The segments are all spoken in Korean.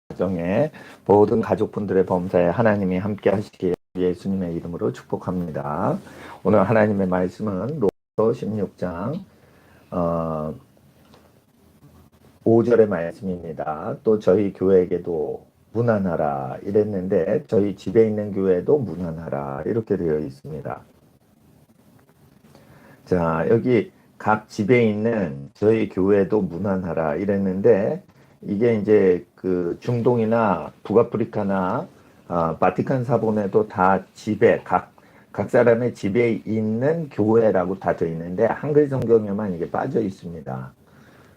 가정에 모든 가족분들의 범사에 하나님이 함께 하시길 예수님의 이름으로 축복합니다. 오늘 하나님의 말씀은 로마서 16장 5절의 말씀입니다. 또 저희 교회에게도 문안하라 이랬는데 저희 집에 있는 교회도 문안하라 이렇게 되어 있습니다. 자, 여기 각 집에 있는 저희 교회도 문안하라 이랬는데 이게 이제 그 중동이나 북아프리카나 바티칸 사본에도 다 집에 각 사람의 집에 있는 교회라고 다 되어 있는데 한글 성경에만 이게 빠져 있습니다.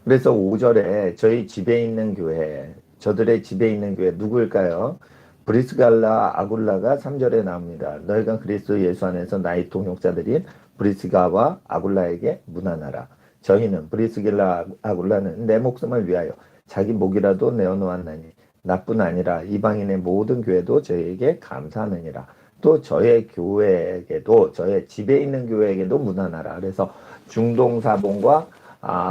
그래서 5절에 저희 집에 있는 교회, 저들의 집에 있는 교회 누구일까요? 브리스갈라 아굴라가 3절에 나옵니다. 너희가 그리스도 예수 안에서 나의 동역자들인 브리스가와 아굴라에게 문안하라. 저희는 브리스길라 아굴라는 내 목숨을 위하여 자기 목이라도 내어놓았나니 나뿐 아니라 이방인의 모든 교회도 저에게 감사하느니라. 또 저의 교회에게도 저의 집에 있는 교회에게도 문안하라. 그래서 중동 사본과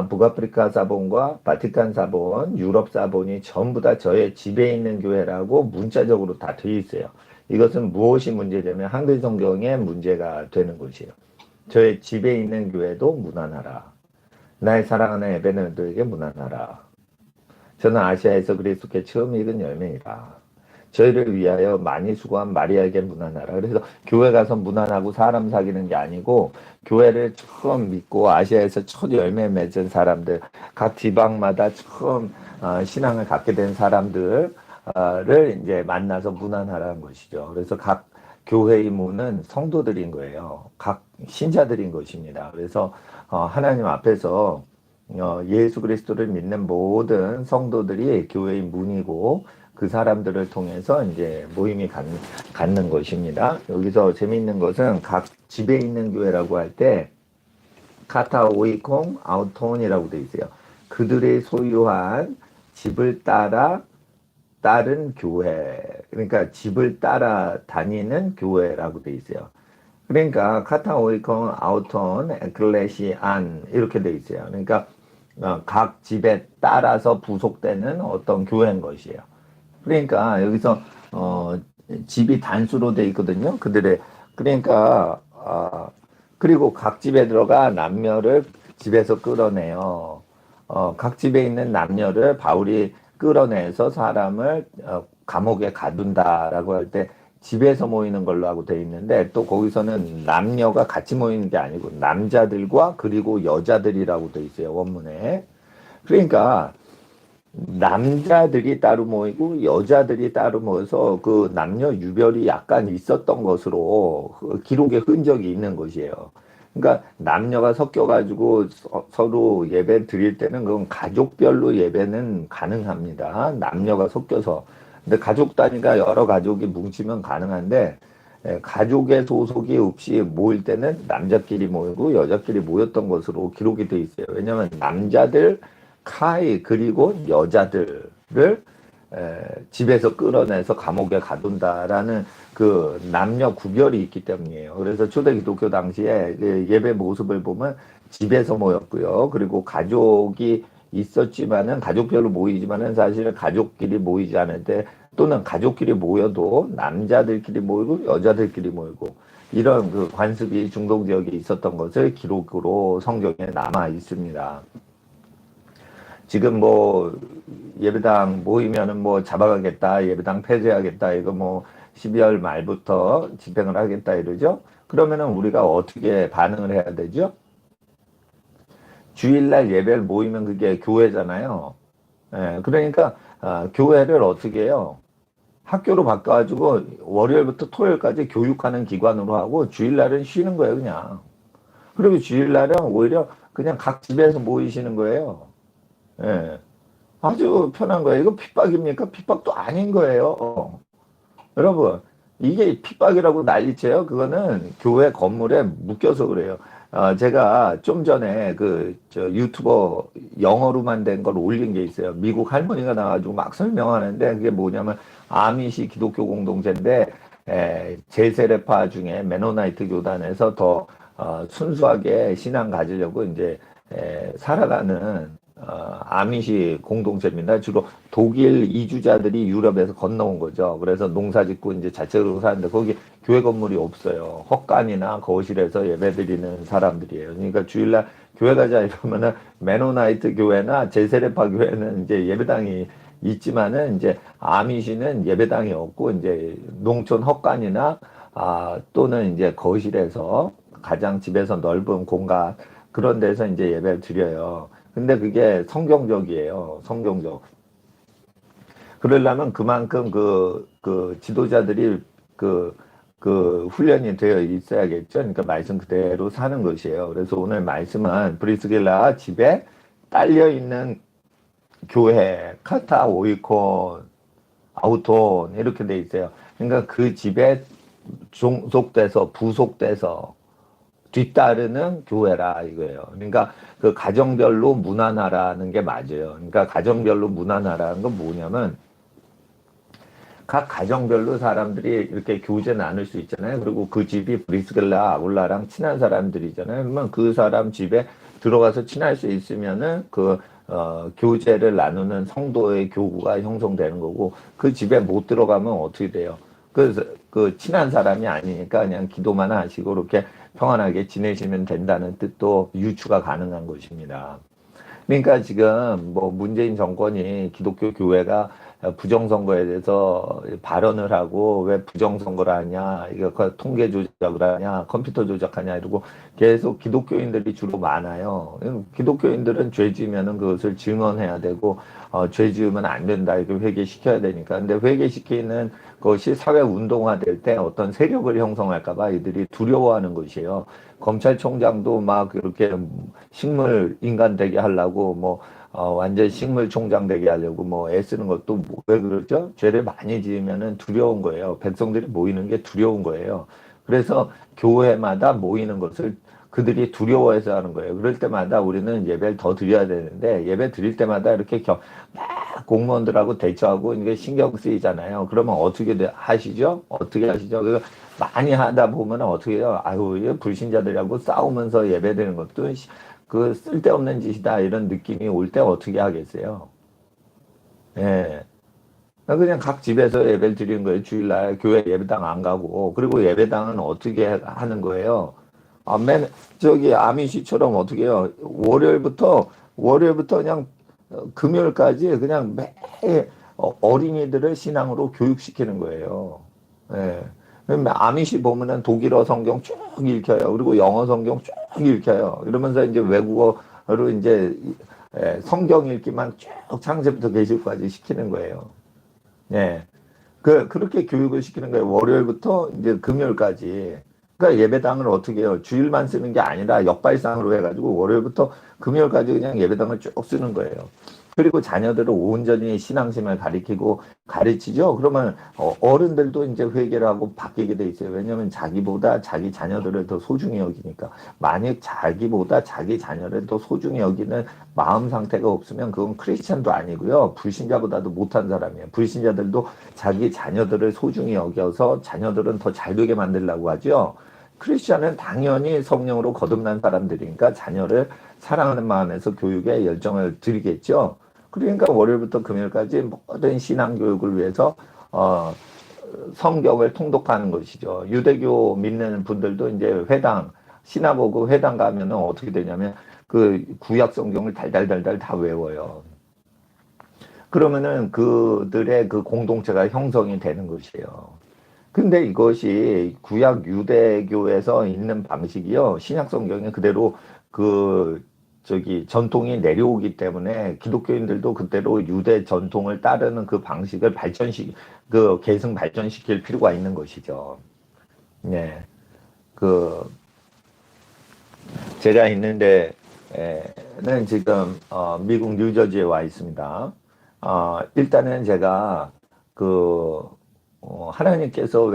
북아프리카 사본과 바티칸 사본, 유럽 사본이 전부 다 저의 집에 있는 교회라고 문자적으로 다 되어 있어요. 이것은 무엇이 문제냐면 한글 성경의 문제가 되는 것이에요. 저의 집에 있는 교회도 문안하라. 나의 사랑하는 에베네들에게 문안하라. 저는 아시아에서 그리스도께 처음 익은 열매이라. 저희를 위하여 많이 수고한 마리아에게 문안하라. 그래서 교회 가서 문안하고 사람 사귀는 게 아니고 교회를 처음 믿고 아시아에서 첫 열매 맺은 사람들, 각 지방마다 처음 신앙을 갖게 된 사람들을 이제 만나서 문안하라는 것이죠. 그래서 각 교회의 문은 성도들인 거예요. 각 신자들인 것입니다. 그래서 하나님 앞에서 예수 그리스도를 믿는 모든 성도들이 교회의 문이고 그 사람들을 통해서 이제 모임이 갖는 것입니다. 여기서 재미있는 것은 각 집에 있는 교회라고 할 때 카타 오이콩 아우톤이라고 되어 있어요. 그들의 소유한 집을 따른 교회. 그러니까 집을 따라 다니는 교회라고 되어 있어요. 그러니까 카타 오이콩 아우톤 에클레시안 이렇게 되어 있어요. 그러니까 각 집에 따라서 부속되는 어떤 교회인 것이에요. 그러니까 여기서 집이 단수로 돼 있거든요. 그들의 그러니까 그리고 각 집에 들어가 남녀를 집에서 끌어내요. 각 집에 있는 남녀를 바울이 끌어내서 사람을 감옥에 가둔다라고 할 때 집에서 모이는 걸로 하고 돼 있는데 또 거기서는 남녀가 같이 모이는 게 아니고 남자들과 그리고 여자들이라고 돼 있어요. 원문에. 그러니까 남자들이 따로 모이고 여자들이 따로 모여서 그 남녀 유별이 약간 있었던 것으로 기록의 흔적이 있는 것이에요. 그러니까 남녀가 섞여가지고 서로 예배 드릴 때는 그건 가족별로 예배는 가능합니다. 남녀가 섞여서. 근데 가족 단위가 여러 가족이 뭉치면 가능한데 가족의 소속이 없이 모일 때는 남자끼리 모이고 여자끼리 모였던 것으로 기록이 돼 있어요. 왜냐하면 남자들 카이 그리고 여자들을 집에서 끌어내서 감옥에 가둔다라는 그 남녀 구별이 있기 때문이에요. 그래서 초대 기독교 당시에 예배 모습을 보면 집에서 모였고요. 그리고 가족이 있었지만은 가족별로 모이지만은 사실은 가족끼리 모이지 않을 때 또는 가족끼리 모여도 남자들끼리 모이고 여자들끼리 모이고 이런 그 관습이 중동 지역에 있었던 것을 기록으로 성경에 남아 있습니다. 지금 뭐 예배당 모이면은 뭐 잡아가겠다, 예배당 폐쇄하겠다, 이거 뭐 12월 말부터 집행을 하겠다 이러죠. 그러면은 우리가 어떻게 반응을 해야 되죠? 주일날 예배를 모이면 그게 교회잖아요. 그러니까 교회를 어떻게 해요? 학교로 바꿔가지고 월요일부터 토요일까지 교육하는 기관으로 하고 주일날은 쉬는 거예요, 그냥. 그리고 주일날은 오히려 그냥 각 집에서 모이시는 거예요. 예. 아주 편한 거예요. 이거 핍박입니까? 핍박도 아닌 거예요. 여러분, 이게 핍박이라고 난리쳐요. 그거는 교회 건물에 묶여서 그래요. 제가 좀 전에 저 유튜버 영어로만 된 걸 올린 게 있어요. 미국 할머니가 나와가지고 막 설명하는데 그게 뭐냐면 아미시 기독교 공동체인데 제세례파 중에 메노나이트 교단에서 더 순수하게 신앙 가지려고 이제 살아가는 아미시 공동체입니다. 주로 독일 이주자들이 유럽에서 건너온 거죠. 그래서 농사 짓고 이제 자체적으로 사는데 거기 교회 건물이 없어요. 헛간이나 거실에서 예배드리는 사람들이에요. 그러니까 주일날 교회 가자 이러면은 메노나이트 교회나 제세례파 교회는 이제 예배당이 있지만은 이제 아미시는 예배당이 없고 이제 농촌 헛간이나 또는 이제 거실에서 가장 집에서 넓은 공간 그런 데서 이제 예배를 드려요. 근데 그게 성경적이에요. 성경적. 그러려면 그만큼 그 지도자들이 그, 그 훈련이 되어 있어야겠죠. 그러니까 말씀 그대로 사는 것이에요. 그래서 오늘 말씀은 브리스길라 집에 딸려 있는 교회, 카타, 오이콘, 아우톤 이렇게 돼 있어요. 그러니까 그 집에 종속돼서 부속돼서 뒤따르는 교회라 이거예요. 그러니까 그 가정별로 문화나라는 게 맞아요. 그러니까 가정별로 문화나라는 건 뭐냐면 각 가정별로 사람들이 이렇게 교제 나눌 수 있잖아요. 그리고 그 집이 브리스길라 아굴라랑 친한 사람들이잖아요. 그러면 그 사람 집에 들어가서 친할 수 있으면은 교제를 나누는 성도의 교구가 형성되는 거고 그 집에 못 들어가면 어떻게 돼요? 그래서 그 친한 사람이 아니니까 그냥 기도만 하시고 이렇게 평안하게 지내시면 된다는 뜻도 유추가 가능한 것입니다. 그러니까 지금 뭐 문재인 정권이 기독교 교회가 부정선거에 대해서 발언을 하고 왜 부정선거를 하냐, 이거 통계 조작을 하냐, 컴퓨터 조작하냐 이러고 계속 기독교인들이 주로 많아요. 기독교인들은 죄 지으면은 그것을 증언해야 되고 죄 지으면 안 된다 이렇게 회개시켜야 되니까. 근데 회개시키는 것이 사회 운동화 될 때 어떤 세력을 형성할까봐 이들이 두려워하는 것이에요. 검찰총장도 막 그렇게 식물 인간 되게 하려고 뭐 완전 식물 총장 되게 하려고 뭐 애쓰는 것도 왜 그러죠? 죄를 많이 지으면은 두려운 거예요. 백성들이 모이는 게 두려운 거예요. 그래서 교회마다 모이는 것을 그들이 두려워해서 하는 거예요. 그럴 때마다 우리는 예배를 더 드려야 되는데 예배 드릴 때마다 이렇게 막 공무원들하고 대처하고 이게 신경 쓰이잖아요. 그러면 어떻게 하시죠? 어떻게 하시죠? 많이 하다 보면 어떻게 해요? 아유, 불신자들하고 싸우면서 예배드리는 것도 그 쓸데없는 짓이다 이런 느낌이 올 때 어떻게 하겠어요? 예. 그냥 각 집에서 예배를 드리는 거예요. 주일날 교회 예배당 안 가고. 그리고 예배당은 어떻게 하는 거예요? 저기 아미시처럼 어떻게 해요? 월요일부터 그냥 금요일까지 그냥 매일 어린이들을 신앙으로 교육시키는 거예요. 예. 아미시 보면은 독일어 성경 쭉 읽혀요. 그리고 영어 성경 쭉 읽혀요. 이러면서 이제 외국어로 이제 성경 읽기만 쭉 창세부터 계시까지 시키는 거예요. 예. 그렇게 교육을 시키는 거예요. 월요일부터 이제 금요일까지. 그러니까 예배당을 어떻게 해요? 주일만 쓰는 게 아니라 역발상으로 해가지고 월요일부터 금요일까지 그냥 예배당을 쭉 쓰는 거예요. 그리고 자녀들을 온전히 신앙심을 가리키고 가르치죠. 그러면 어른들도 이제 회개를 하고 바뀌게 돼 있어요. 왜냐하면 자기보다 자기 자녀들을 더 소중히 여기니까. 만약 자기보다 자기 자녀를 더 소중히 여기는 마음 상태가 없으면 그건 크리스찬도 아니고요. 불신자보다도 못한 사람이에요. 불신자들도 자기 자녀들을 소중히 여겨서 자녀들은 더 잘 되게 만들려고 하죠. 크리스찬은 당연히 성령으로 거듭난 사람들이니까 자녀를 사랑하는 마음에서 교육에 열정을 들이겠죠. 그러니까 월요일부터 금요일까지 모든 신앙 교육을 위해서 성경을 통독하는 것이죠. 유대교 믿는 분들도 이제 회당 시나고그 회당 가면은 어떻게 되냐면 그 구약 성경을 달달달달 다 외워요. 그러면은 그들의 그 공동체가 형성이 되는 것이에요. 근데 이것이 구약 유대교에서 있는 방식이요. 신약 성경에 그대로 그 전통이 내려오기 때문에 기독교인들도 그대로 유대 전통을 따르는 그 방식을 계승 발전시킬 필요가 있는 것이죠. 네. 그 제가 있는 데는 지금 미국 뉴저지에 와 있습니다. 일단은 제가 하나님께서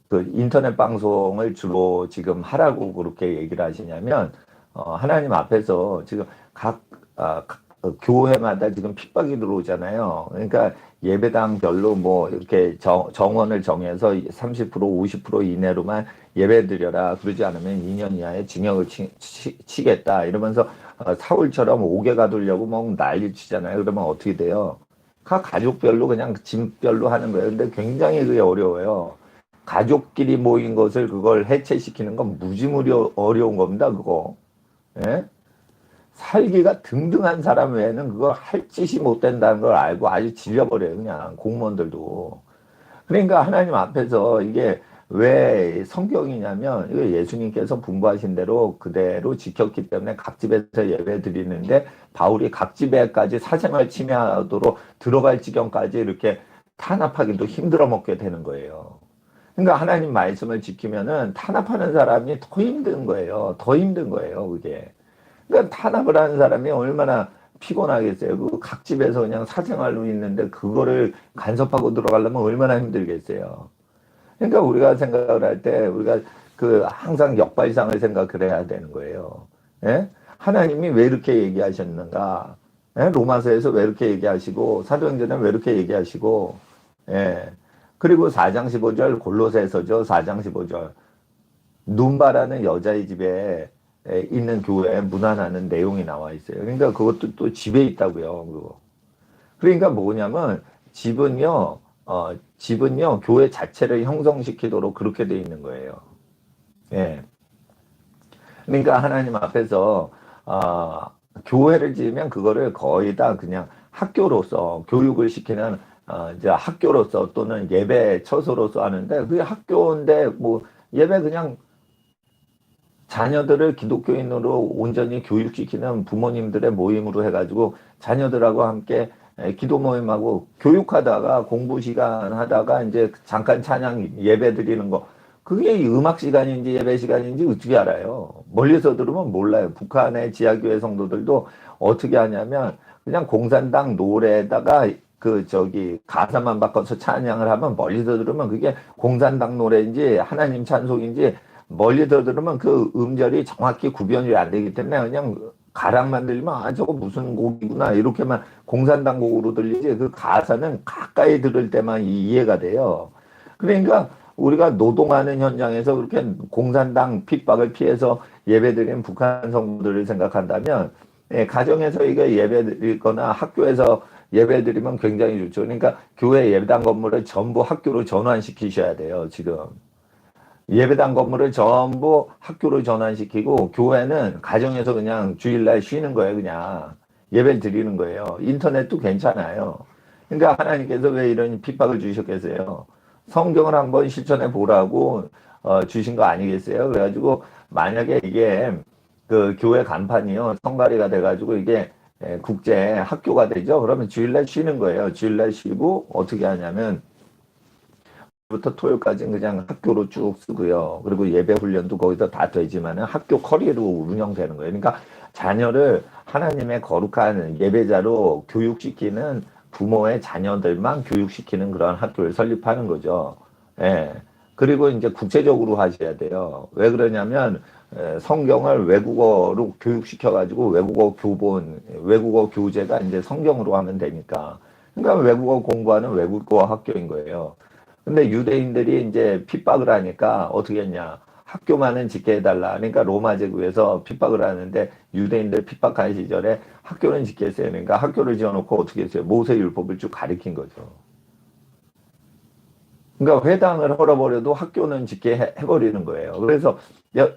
그 인터넷 방송을 주로 지금 하라고 그렇게 얘기를 하시냐면 하나님 앞에서 지금 교회마다 지금 핍박이 들어오잖아요. 그러니까 예배당별로 뭐 이렇게 정원을 정해서 30% 50% 이내로만 예배 드려라. 그러지 않으면 2년 이하의 징역을 치겠다. 이러면서 사울처럼 옥에 가두려고 뭐 난리 치잖아요. 그러면 어떻게 돼요? 각 가족별로 그냥 집별로 하는 거예요. 근데 굉장히 그게 어려워요. 가족끼리 모인 것을 그걸 해체시키는 건 무지무리 어려운 겁니다. 그거. 예? 살기가 등등한 사람 외에는 그걸 할 짓이 못 된다는 걸 알고 아주 질려버려요. 그냥 공무원들도. 그러니까 하나님 앞에서 이게 왜 성경이냐면 이거 예수님께서 분부하신 대로 그대로 지켰기 때문에 각 집에서 예배 드리는데 바울이 각 집에까지 사생활 침해하도록 들어갈 지경까지 이렇게 탄압하기도 힘들어 먹게 되는 거예요. 그러니까 하나님 말씀을 지키면은 탄압하는 사람이 더 힘든 거예요. 더 힘든 거예요, 그게. 그러니까 탄압을 하는 사람이 얼마나 피곤하겠어요. 그 각 집에서 그냥 사생활로 있는데 그거를 간섭하고 들어가려면 얼마나 힘들겠어요. 그러니까 우리가 생각을 할 때 우리가 그 항상 역발상을 생각을 해야 되는 거예요. 예? 하나님이 왜 이렇게 얘기하셨는가? 예? 로마서에서 왜 이렇게 얘기하시고 사도행전에 왜 이렇게 얘기하시고 예. 그리고 4장 15절 골로새서죠. 4장 15절 눈바라는 여자의 집에 있는 교회에 문안하는 내용이 나와 있어요. 그러니까 그것도 또 집에 있다고요. 그거. 그러니까 뭐냐면 집은요 교회 자체를 형성시키도록 그렇게 돼 있는 거예요. 예. 그러니까 하나님 앞에서 교회를 지으면 그거를 거의 다 그냥 학교로서 교육을 시키는 이제 학교로서 또는 예배 처소로서 하는데 그게 학교인데 뭐 예배 그냥 자녀들을 기독교인으로 온전히 교육시키는 부모님들의 모임으로 해가지고 자녀들하고 함께 기도 모임하고 교육하다가 공부 시간 하다가 이제 잠깐 찬양 예배 드리는 거 그게 음악 시간인지 예배 시간인지 어떻게 알아요? 멀리서 들으면 몰라요. 북한의 지하교회 성도들도 어떻게 하냐면 그냥 공산당 노래에다가 그 저기 가사만 바꿔서 찬양을 하면 멀리서 들으면 그게 공산당 노래인지 하나님 찬송인지 멀리서 들으면 그 음절이 정확히 구별이 안 되기 때문에 그냥 가락만 들리면 아 저거 무슨 곡이구나 이렇게만 공산당 곡으로 들리지 그 가사는 가까이 들을 때만 이해가 돼요. 그러니까 우리가 노동하는 현장에서 그렇게 공산당 핍박을 피해서 예배드리는 북한 성도들을 생각한다면 가정에서 이게 예배드리거나 학교에서 예배드리면 굉장히 좋죠. 그러니까 교회 예배당 건물을 전부 학교로 전환시키셔야 돼요. 지금. 예배당 건물을 전부 학교로 전환시키고 교회는 가정에서 그냥 주일날 쉬는 거예요. 그냥 예배를 드리는 거예요. 인터넷도 괜찮아요. 그러니까 하나님께서 왜 이런 핍박을 주셨겠어요? 성경을 한번 실천해 보라고 주신 거 아니겠어요? 그래가지고 만약에 이게 그 교회 간판이요 성가리가 돼가지고 이게 국제 학교가 되죠. 그러면 주일날 쉬는 거예요. 주일날 쉬고 어떻게 하냐면 부터 토요일까지는 그냥 학교로 쭉 쓰고요. 그리고 예배 훈련도 거기서 다 되지만 학교 커리어로 운영되는 거예요. 그러니까 자녀를 하나님의 거룩한 예배자로 교육시키는 부모의 자녀들만 교육시키는 그런 학교를 설립하는 거죠. 예. 그리고 이제 국제적으로 하셔야 돼요. 왜 그러냐면 성경을 외국어로 교육시켜가지고 외국어 교재가 이제 성경으로 하면 되니까. 그러니까 외국어 공부하는 외국어 학교인 거예요. 근데 유대인들이 이제 핍박을 하니까 어떻게 했냐. 학교만은 짓게 해달라. 그러니까 로마 제국에서 핍박을 하는데 유대인들 핍박한 시절에 학교는 짓게 했어요. 그러니까 학교를 지어놓고 어떻게 했어요. 모세율법을 쭉 가리킨 거죠. 그러니까 회당을 헐어버려도 학교는 짓게 해버리는 거예요. 그래서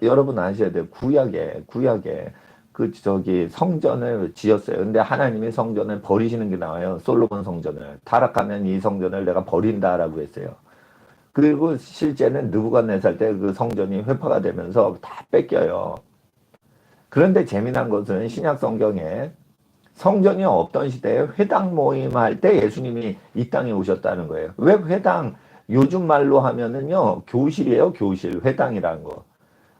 여러분 아셔야 돼요. 구약에 그 저기 성전을 지었어요. 근데 하나님이 성전을 버리시는 게 나와요. 솔로몬 성전을. 타락하면 이 성전을 내가 버린다라고 했어요. 그리고 실제는 느부갓네살 때 그 성전이 회파가 되면서 다 뺏겨요. 그런데 재미난 것은 신약 성경에 성전이 없던 시대에 회당 모임할 때 예수님이 이 땅에 오셨다는 거예요. 왜 회당 요즘 말로 하면은요 교실이에요. 교실 회당이라는 거.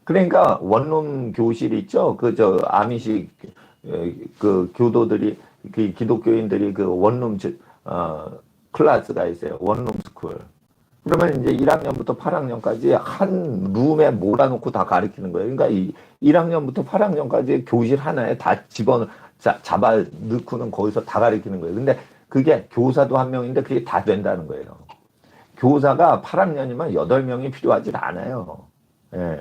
그러니까 원룸 교실 있죠. 그 저 아미시 그 교도들이 그 기독교인들이 그 원룸 클래스가 있어요. 원룸 스쿨. 그러면 이제 1학년부터 8학년까지 한 룸에 몰아놓고 다 가르치는 거예요. 그러니까 이 1학년부터 8학년까지 교실 하나에 다 잡아 넣고는 거기서 다 가르치는 거예요. 근데 그게 교사도 한 명인데 그게 다 된다는 거예요. 교사가 8학년이면 8명이 필요하지 않아요. 예.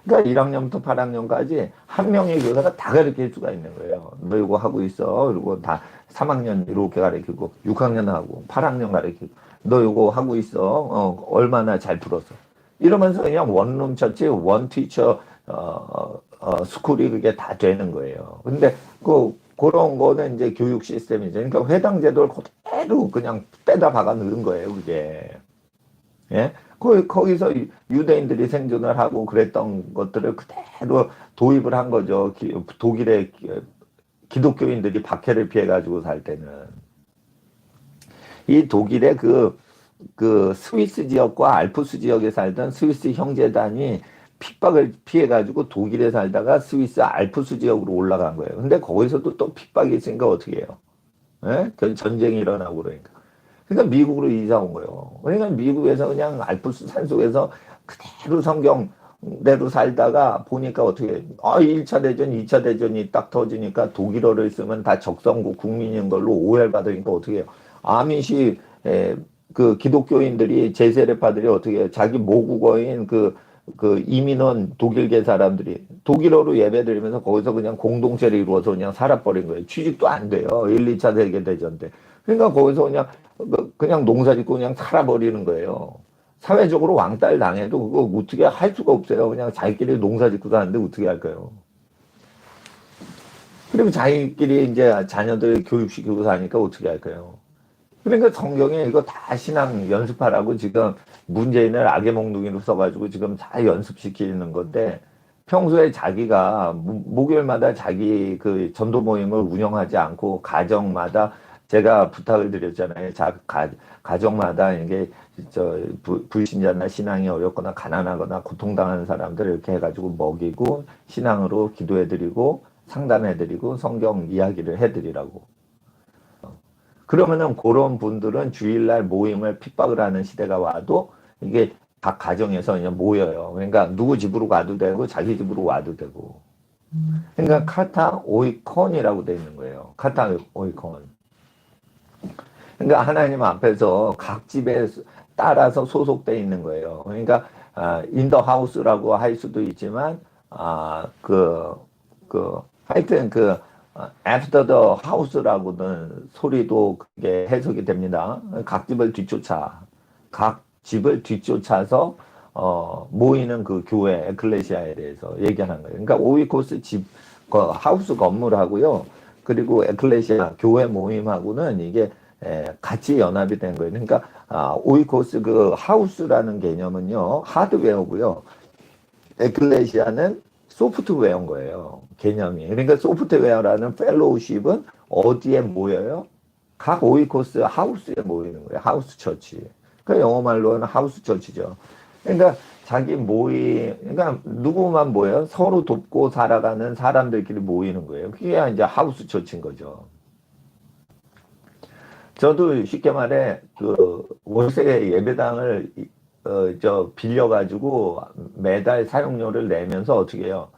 그러니까 1학년부터 8학년까지 한 명의 교사가 다 가르칠 수가 있는 거예요. 너 이거 하고 있어. 그리고 다 3학년 이렇게 가르치고 6학년 하고 8학년 가르치고 너 이거 하고 있어. 얼마나 잘 풀었어. 이러면서 그냥 원룸 처치, 원 티처 스쿨이 그게 다 되는 거예요. 근데 그런 거는 이제 교육 시스템이죠. 그러니까 회당 제도를 그대로 그냥 빼다 박아 넣은 거예요, 그게. 예? 거기서 유대인들이 생존을 하고 그랬던 것들을 그대로 도입을 한 거죠. 독일의 기독교인들이 박해를 피해가지고 살 때는. 이 독일의 그 스위스 지역과 알프스 지역에 살던 스위스 형제단이 핍박을 피해가지고 독일에 살다가 스위스 알프스 지역으로 올라간 거예요. 근데 거기서도 또 핍박이 있으니까 어떻게 해요? 예? 전쟁이 일어나고 그러니까. 그러니까 미국으로 이사 온 거예요. 그러니까 미국에서 그냥 알프스 산속에서 그대로 성경대로 살다가 보니까 어떻게, 1차 대전, 2차 대전이 딱 터지니까 독일어를 쓰면 다 적성국 국민인 걸로 오해를 받으니까 어떻게 해요? 아미시, 그 기독교인들이 제세례파들이 어떻게 해요? 자기 모국어인 그 이민원 독일계 사람들이 독일어로 예배드리면서 거기서 그냥 공동체를 이루어서 그냥 살아버린 거예요. 취직도 안 돼요. 1, 2차 세계대전 때. 그러니까 거기서 그냥 농사 짓고 그냥 살아버리는 거예요. 사회적으로 왕따를 당해도 그거 어떻게 할 수가 없어요. 그냥 자기끼리 농사 짓고 사는데 어떻게 할까요? 그리고 자기끼리 이제 자녀들 교육시키고 사니까 어떻게 할까요? 그러니까 성경에 이거 다 신앙 연습하라고 지금 문재인을 악의 몽둥이로 써가지고 지금 다 연습시키는 건데 평소에 자기가 목요일마다 자기 그 전도 모임을 운영하지 않고 가정마다 제가 부탁을 드렸잖아요. 가정마다 이게 불신자나 신앙이 어렵거나 가난하거나 고통당하는 사람들 이렇게 해가지고 먹이고 신앙으로 기도해드리고 상담해드리고 성경 이야기를 해드리라고. 그러면은 그런 분들은 주일날 모임을 핍박을 하는 시대가 와도 이게 각 가정에서 그냥 모여요. 그러니까 누구 집으로 가도 되고 자기 집으로 와도 되고. 그러니까 카타 오이콘이라고 돼 있는 거예요. 카타 오이콘. 그러니까 하나님 앞에서 각 집에 따라서 소속돼 있는 거예요. 그러니까 인더 하우스라고 할 수도 있지만 하여튼 after the house라고는 소리도 그게 해석이 됩니다. 각 집을 뒤쫓아서 모이는 그 교회 에클레시아에 대해서 얘기하는 거예요. 그러니까 오이코스 하우스 건물하고요. 그리고 에클레시아 교회 모임하고는 이게 같이 연합이 된 거예요. 그러니까 오이코스 그 하우스라는 개념은요. 하드웨어고요. 에클레시아는 소프트웨어인 거예요. 개념이. 그러니까 소프트웨어라는 펠로우십은 어디에 모여요? 각 오이코스 하우스에 모이는 거예요. 하우스 처치. 그러니까 영어 말로는 하우스 처치죠. 그러니까 그러니까 누구만 모여요? 서로 돕고 살아가는 사람들끼리 모이는 거예요. 그게 이제 하우스 처치인 거죠. 저도 쉽게 말해 그 월세 예배당을 빌려가지고 매달 사용료를 내면서 어떻게 해요?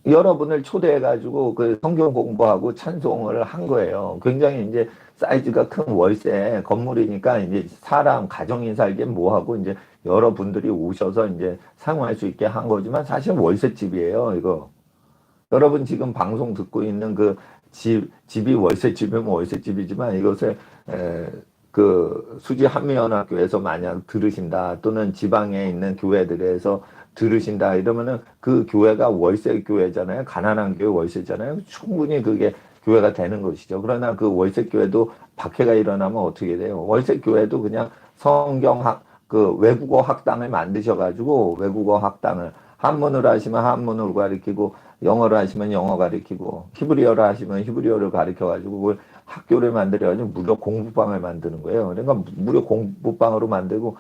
여러분을 초대해가지고 그 성경 공부하고 찬송을 한 거예요. 굉장히 이제 사이즈가 큰 월세 건물이니까 이제 사람 가정이 살기엔 뭐하고 이제 여러분들이 오셔서 이제 사용할 수 있게 한 거지만 사실 월세집이에요, 이거. 여러분 지금 방송 듣고 있는 그 집이 월세집이면 월세집이지만 이것을 그 수지 한미연합교회에서 만약 들으신다 또는 지방에 있는 교회들에서 들으신다 이러면은 그 교회가 월세 교회잖아요. 가난한 교회 월세잖아요. 충분히 그게 교회가 되는 것이죠. 그러나 그 월세 교회도 박해가 일어나면 어떻게 돼요? 월세 교회도 그냥 그 외국어 학당을 만드셔가지고 외국어 학당을 한문으로 하시면 한문으로 가르치고 영어로 하시면 영어 가르치고 히브리어로 하시면 히브리어를 가르쳐가지고 그걸 학교를 만들어가지고 무료 공부방을 만드는 거예요. 그러니까 무료 공부방으로 만들고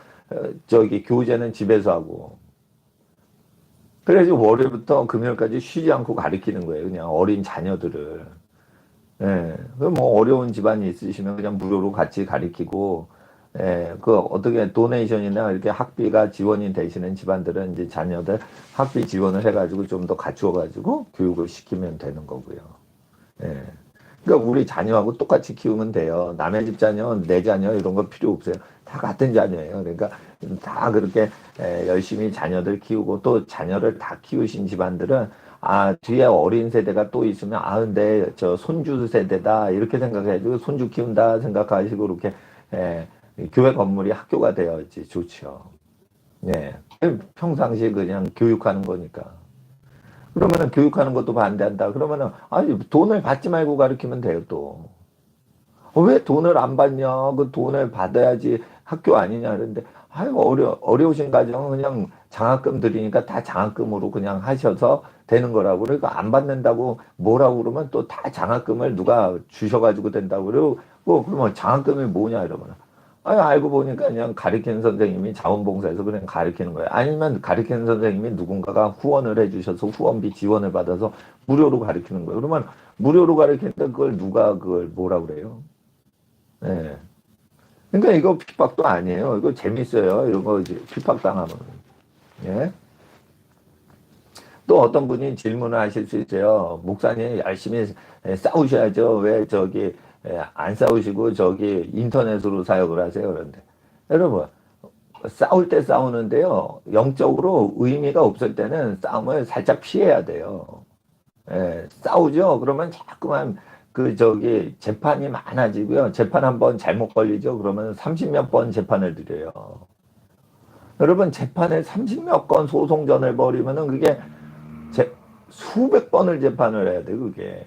교재는 집에서 하고 그래서 월요일부터 금요일까지 쉬지 않고 가르치는 거예요. 그냥 어린 자녀들을. 예. 뭐 어려운 집안이 있으시면 그냥 무료로 같이 가르치고 그 어떻게 도네이션이나 이렇게 학비가 지원이 되시는 집안들은 이제 자녀들 학비 지원을 해가지고 좀 더 갖추어가지고 교육을 시키면 되는 거고요. 예. 그러니까 우리 자녀하고 똑같이 키우면 돼요. 남의 집 자녀, 내 자녀 이런 거 필요 없어요. 다 같은 자녀예요. 그러니까 다 그렇게 열심히 자녀들 키우고 또 자녀를 다 키우신 집안들은 뒤에 어린 세대가 또 있으면 근데 저 손주 세대다 이렇게 생각해가지고 손주 키운다 생각하시고 이렇게 교회 건물이 학교가 되어야지 좋죠. 예. 평상시에 그냥 교육하는 거니까. 그러면은 교육하는 것도 반대한다. 그러면은 돈을 받지 말고 가르치면 돼요 또. 왜 돈을 안 받냐? 그 돈을 받아야지 학교 아니냐 그런데 어려우신 가정은 그냥 장학금 드리니까 다 장학금으로 그냥 하셔서 되는 거라고. 그러니까 안 받는다고 뭐라고 그러면 또 다 장학금을 누가 주셔가지고 된다고 그러고 그러면 장학금이 뭐냐 이러면 알고 보니까 그냥 가르치는 선생님이 자원봉사에서 그냥 가르치는 거예요. 아니면 가르치는 선생님이 누군가가 후원을 해주셔서 후원비 지원을 받아서 무료로 가르치는 거예요. 그러면 무료로 가르치는데 그걸 누가 그걸 뭐라 그래요? 예. 그러니까 이거 핍박도 아니에요. 이거 재밌어요. 이런 거 이제 핍박당하면. 예. 또 어떤 분이 질문을 하실 수 있어요. 목사님 열심히 싸우셔야죠. 왜 저기 안 싸우시고 저기 인터넷으로 사역을 하세요. 그런데 여러분 싸울 때 싸우는데요. 영적으로 의미가 없을 때는 싸움을 살짝 피해야 돼요. 싸우죠. 그러면 자꾸만 그 저기 재판이 많아지고요. 재판 한번 잘못 걸리죠. 그러면 30몇 번 재판을 드려요. 여러분 재판에 30몇 건 소송전을 벌이면은 그게 수백 번을 재판을 해야 돼 그게.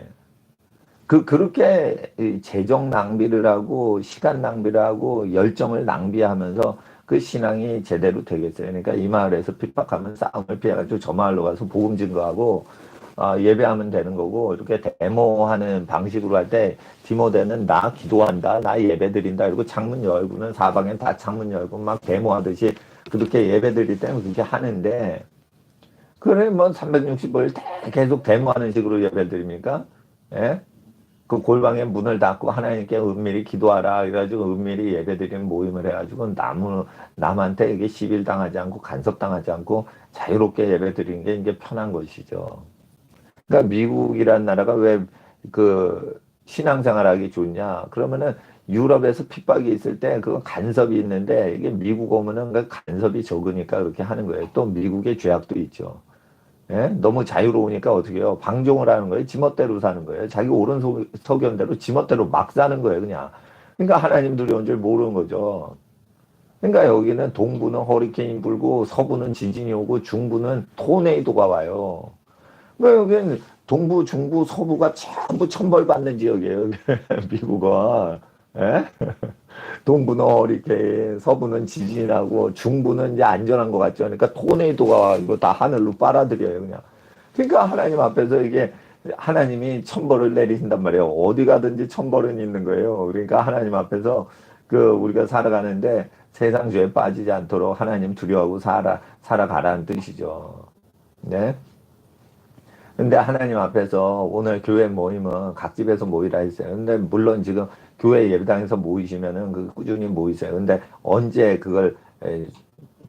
그렇게 재정 낭비를 하고 시간 낭비를 하고 열정을 낭비하면서 그 신앙이 제대로 되겠어요. 그러니까 이 마을에서 핍박하면 싸움을 피해가지고 저 마을로 가서 복음 증거하고 예배하면 되는 거고 이렇게 데모하는 방식으로 할 때 디모데는 나 기도한다 나 예배 드린다 이러고 창문 열고는 사방에 다 창문 열고 막 데모하듯이 그렇게 예배 드릴 때는 그렇게 하는데 그래 뭐 365일 계속 데모하는 식으로 예배 드립니까? 예? 그 골방에 문을 닫고 하나님께 은밀히 기도하라 그래가지고 은밀히 예배드리는 모임을 해가지고 남한테 이게 시빌 당하지 않고 간섭당하지 않고 자유롭게 예배드리는 게 이게 편한 것이죠. 그러니까 미국이라는 나라가 왜 그 신앙생활하기 좋냐? 그러면은 유럽에서 핍박이 있을 때 그건 간섭이 있는데 이게 미국 오면은 그 간섭이 적으니까 그렇게 하는 거예요. 또 미국의 죄악도 있죠. 예? 너무 자유로우니까 어떻게 해요? 방종을 하는 거예요. 지멋대로 사는 거예요. 자기 옳은 소견대로 지멋대로 막 사는 거예요. 그냥. 그러니까 하나님 두려운 줄 모르는 거죠. 그러니까 여기는 동부는 허리케인 불고 서부는 지진이 오고 중부는 토네이도가 와요. 왜 여기는 동부, 중부, 서부가 전부 천벌받는 지역이에요. 미국은. 예? 동부는 허리케인, 서부는 지진이 나고 중부는 이제 안전한 것 같죠. 그러니까 토네이도가 와 이거 다 하늘로 빨아들여요, 그냥. 그러니까 하나님 앞에서 이게 하나님이 천벌을 내리신단 말이에요. 어디 가든지 천벌은 있는 거예요. 그러니까 하나님 앞에서 우리가 살아가는데 세상 죄에 빠지지 않도록 하나님 두려워하고 살아가라는 뜻이죠. 네. 근데 하나님 앞에서 오늘 교회 모임은 각 집에서 모이라 했어요. 근데 물론 지금 교회 예배당에서 모이시면은 꾸준히 모이세요. 근데 언제 그걸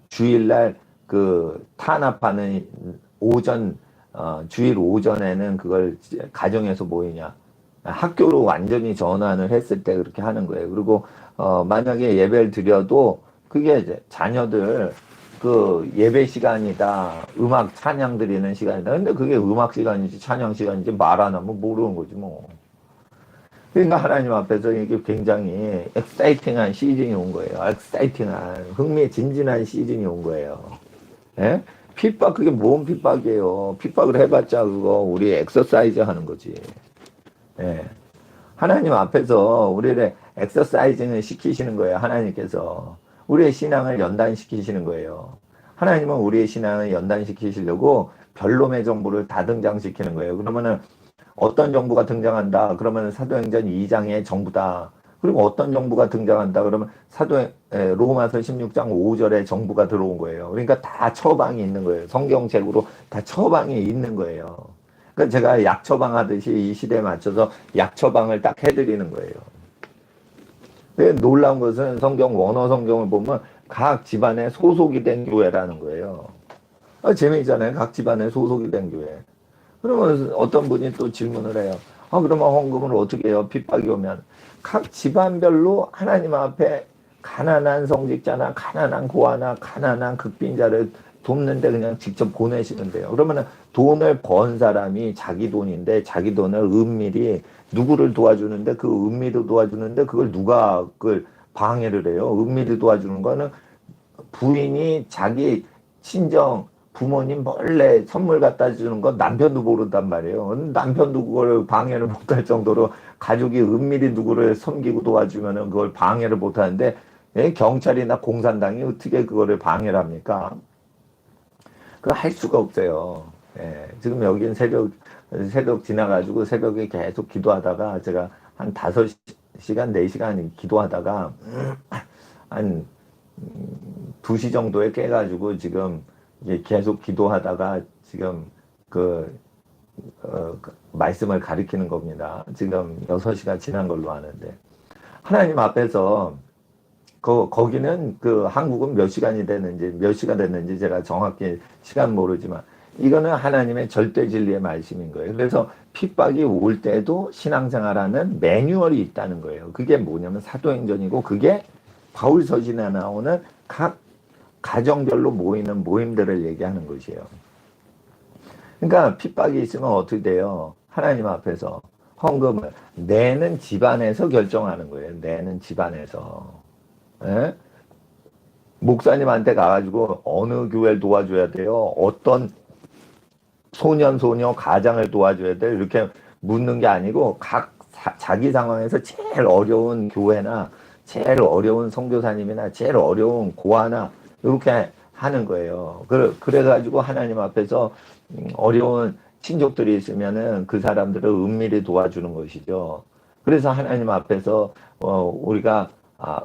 주일날 그 탄압하는 주일 오전에는 그걸 가정에서 모이냐? 학교로 완전히 전환을 했을 때 그렇게 하는 거예요. 그리고 만약에 예배를 드려도 그게 이제 자녀들 그 예배 시간이다, 음악 찬양 드리는 시간이다. 근데 그게 음악 시간인지 찬양 시간인지 말 안 하면 모르는 거지 뭐. 그러니까 하나님 앞에서 이게 굉장히 엑사이팅한 시즌이 온 거예요. 엑사이팅한 흥미진진한 시즌이 온 거예요. 예? 핍박 그게 뭔 핍박이에요? 핍박을 해봤자 그거 우리 엑서사이즈 하는 거지. 예. 하나님 앞에서 우리를 엑서사이즈는 시키시는 거예요. 하나님께서. 우리의 신앙을 연단시키시는 거예요. 하나님은 우리의 신앙을 연단시키시려고 별놈의 정보를 다 등장시키는 거예요. 그러면은 어떤 정부가 등장한다. 그러면 사도행전 2장의 정부다. 그리고 어떤 정부가 등장한다. 그러면 로마서 16장 5절에 정부가 들어온 거예요. 그러니까 다 처방이 있는 거예요. 성경책으로 다 처방이 있는 거예요. 그러니까 제가 약 처방하듯이 이 시대에 맞춰서 약 처방을 딱 해드리는 거예요. 근데 놀라운 것은 성경 원어 성경을 보면 각 집안에 소속이 된 교회라는 거예요. 재미있잖아요. 각 집안에 소속이 된 교회. 그러면 어떤 분이 또 질문을 해요. 그러면 헌금을 어떻게 해요? 핍박이 오면. 각 집안별로 하나님 앞에 가난한 성직자나 가난한 고아나 가난한 극빈자를 돕는데 그냥 직접 보내시면 돼요. 그러면 돈을 번 사람이 자기 돈인데 자기 돈을 은밀히 누구를 도와주는데 그 은밀히 도와주는데 그걸 누가 그걸 방해를 해요. 은밀히 도와주는 거는 부인이 자기 친정 부모님 몰래 선물 갖다 주는 건 남편도 모른단 말이에요. 남편도 그걸 방해를 못할 정도로 가족이 은밀히 누구를 섬기고 도와주면은 그걸 방해를 못하는데 경찰이나 공산당이 어떻게 그거를 방해를 합니까? 그거 할 수가 없어요. 지금 여기는 새벽 지나가지고 새벽에 계속 기도하다가 제가 한 5시간, 4시간 기도하다가 한 2시 정도에 깨가지고 지금 계속 기도하다가 지금 그 말씀을 가리키는 겁니다. 지금 6시가 지난 걸로 아는데. 하나님 앞에서 거기는 한국은 몇 시간이 됐는지 몇 시가 됐는지 제가 정확히 시간 모르지만 이거는 하나님의 절대 진리의 말씀인 거예요. 그래서 핍박이 올 때도 신앙생활하는 매뉴얼이 있다는 거예요. 그게 뭐냐면 사도행전이고 그게 바울서신에 나오는 각 가정별로 모이는 모임들을 얘기하는 것이에요. 그러니까 핍박이 있으면 어떻게 돼요? 하나님 앞에서 헌금을 내는 집안에서 결정하는 거예요. 내는 집안에서. 예? 목사님한테 가가지고 어느 교회를 도와줘야 돼요? 어떤 소녀 가장을 도와줘야 돼요? 이렇게 묻는 게 아니고 자기 상황에서 제일 어려운 교회나 제일 어려운 선교사님이나 제일 어려운 고아나 이렇게 하는 거예요. 그래가지고 하나님 앞에서 어려운 친족들이 있으면은 그 사람들을 은밀히 도와주는 것이죠. 그래서 하나님 앞에서 우리가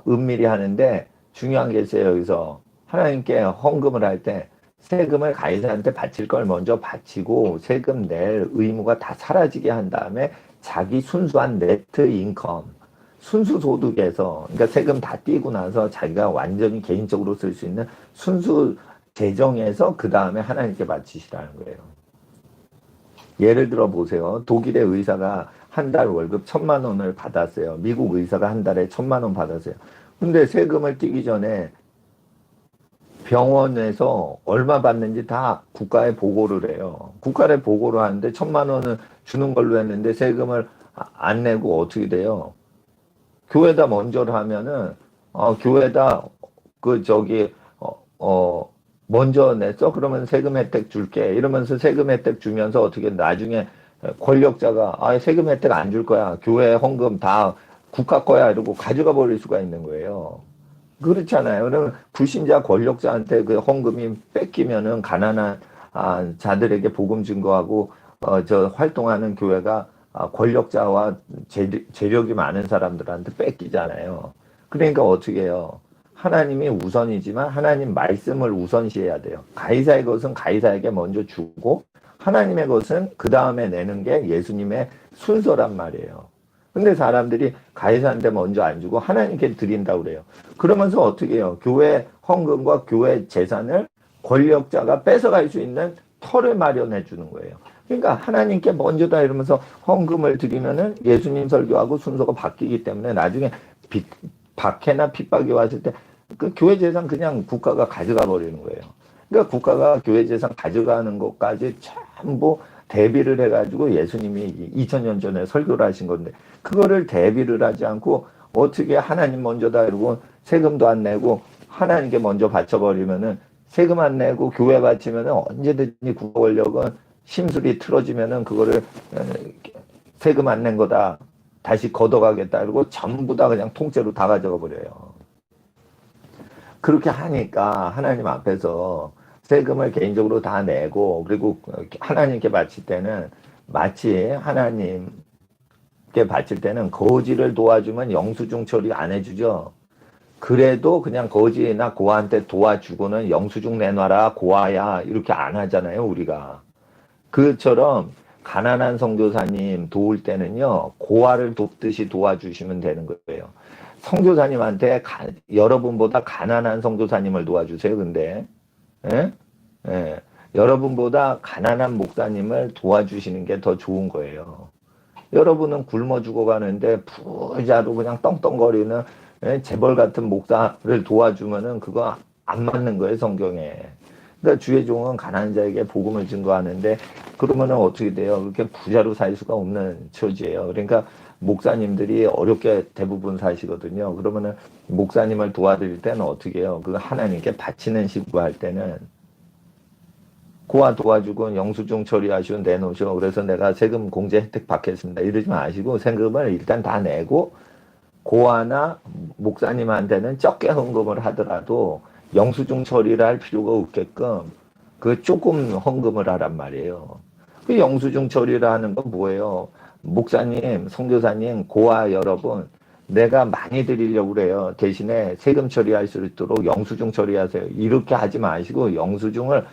은밀히 하는데 중요한 게 있어요. 여기서 하나님께 헌금을 할 때 세금을 가이사한테 바칠 걸 먼저 바치고 세금 낼 의무가 다 사라지게 한 다음에 자기 순수한 네트 인컴 순수 소득에서 그러니까 세금 다 떼고 나서 자기가 완전히 개인적으로 쓸 수 있는 순수 재정에서 그 다음에 하나님께 바치시라는 거예요. 예를 들어 보세요. 독일의 의사가 한 달 월급 1,000만 원을 받았어요. 미국 의사가 한 달에 1,000만 원 받았어요. 근데 세금을 떼기 전에 병원에서 얼마 받는지 다 국가에 보고를 해요. 국가에 보고를 하는데 1,000만 원을 주는 걸로 했는데 세금을 안 내고 어떻게 돼요? 교회다 먼저를 하면은 교회다 먼저 냈어? 그러면 세금 혜택 줄게. 이러면서 세금 혜택 주면서 어떻게 나중에 권력자가 세금 혜택 안 줄 거야. 교회 헌금 다 국가 거야. 이러고 가져가 버릴 수가 있는 거예요. 그렇잖아요. 그러면 불신자 권력자한테 그 헌금이 뺏기면은 가난한 자들에게 복음 증거하고 활동하는 교회가 권력자와 재력이 많은 사람들한테 뺏기잖아요. 그러니까 어떻게 해요? 하나님이 우선이지만 하나님 말씀을 우선시해야 돼요. 가이사의 것은 가이사에게 먼저 주고 하나님의 것은 그 다음에 내는 게 예수님의 순서란 말이에요. 근데 사람들이 가이사한테 먼저 안 주고 하나님께 드린다고 그래요. 그러면서 어떻게 해요? 교회 헌금과 교회 재산을 권력자가 뺏어갈 수 있는 터를 마련해 주는 거예요. 그러니까 하나님께 먼저다 이러면서 헌금을 드리면은 예수님 설교하고 순서가 바뀌기 때문에 나중에 박해나 핍박이 왔을 때 그 교회 재산 그냥 국가가 가져가 버리는 거예요. 그러니까 국가가 교회 재산 가져가는 것까지 전부 대비를 해가지고 예수님이 2000년 전에 설교를 하신 건데 그거를 대비를 하지 않고 어떻게 하나님 먼저다 이러고 세금도 안 내고 하나님께 먼저 바쳐버리면은 세금 안 내고 교회 바치면은 언제든지 국가 권력은 심술이 틀어지면은 그거를 세금 안 낸 거다 다시 걷어가겠다 이러고 전부 다 그냥 통째로 다 가져가 버려요. 그렇게 하니까 하나님 앞에서 세금을 개인적으로 다 내고 그리고 하나님께 바칠 때는 마치 하나님께 바칠 때는 거지를 도와주면 영수증 처리 안 해주죠. 그래도 그냥 거지나 고아한테 도와주고는 영수증 내놔라 고아야 이렇게 안 하잖아요 우리가. 그처럼 가난한 선교사님 도울 때는요 고아를 돕듯이 도와주시면 되는 거예요. 선교사님한테 여러분보다 가난한 선교사님을 도와주세요. 근데 예? 예. 여러분보다 가난한 목사님을 도와주시는 게 더 좋은 거예요. 여러분은 굶어 죽어가는데 부자로 그냥 떵떵거리는 재벌 같은 목사를 도와주면은 그거 안 맞는 거예요, 성경에. 그러니까 주의 종은 가난한 자에게 복음을 증거하는데 그러면은 어떻게 돼요? 그렇게 부자로 살 수가 없는 처지예요. 그러니까 목사님들이 어렵게 대부분 사시거든요. 그러면은 목사님을 도와드릴 때는 어떻게 해요? 그 하나님께 바치는 식으로 할 때는 고아 도와주고 영수증 처리하시고 내놓으시고 그래서 내가 세금 공제 혜택 받겠습니다. 이러지 마시고 세금을 일단 다 내고 고아나 목사님한테는 적게 헌금을 하더라도 영수증 처리를 할 필요가 없게끔 그 조금 헌금을 하란 말이에요. 그 영수증 처리를 하는 건 뭐예요? 목사님, 선교사님, 고아 여러분 내가 많이 드리려고 그래요. 대신에 세금 처리할 수 있도록 영수증 처리하세요. 이렇게 하지 마시고 영수증을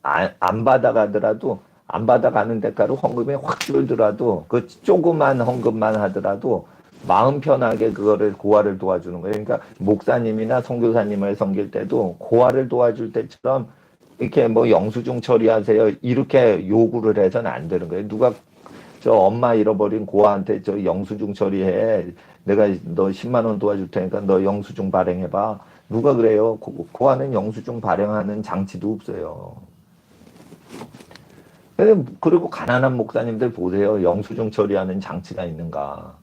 안 받아가더라도 안 받아가는 대가로 헌금이 확 줄더라도 그 조그만 헌금만 하더라도 마음 편하게 그거를 고아를 도와주는 거예요. 그러니까 목사님이나 선교사님을 섬길 때도 고아를 도와줄 때처럼 이렇게 뭐 영수증 처리하세요 이렇게 요구를 해서는 안 되는 거예요. 누가 저 엄마 잃어버린 고아한테 저 영수증 처리해 내가 너 10만 원 도와줄 테니까 너 영수증 발행해봐. 누가 그래요? 고아는 영수증 발행하는 장치도 없어요. 그리고 가난한 목사님들 보세요. 영수증 처리하는 장치가 있는가.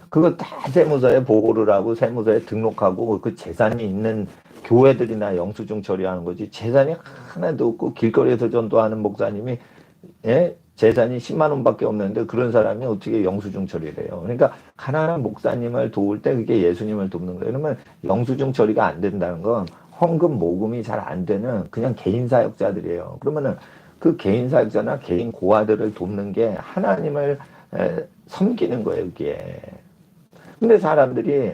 그거 다 세무서에 보고를 하고 세무서에 등록하고 그 재산이 있는 교회들이나 영수증 처리하는 거지. 재산이 하나도 없고 길거리에서 전도하는 목사님이 재산이 10만 원밖에 없는데 그런 사람이 어떻게 영수증 처리를 해요. 그러니까 가난한 목사님을 도울 때 그게 예수님을 돕는 거예요. 그러면 영수증 처리가 안 된다는 건 헌금 모금이 잘 안 되는 그냥 개인 사역자들이에요. 그러면은 그 개인 사역자나 개인 고아들을 돕는 게 하나님을 섬기는 거예요, 그게. 근데 사람들이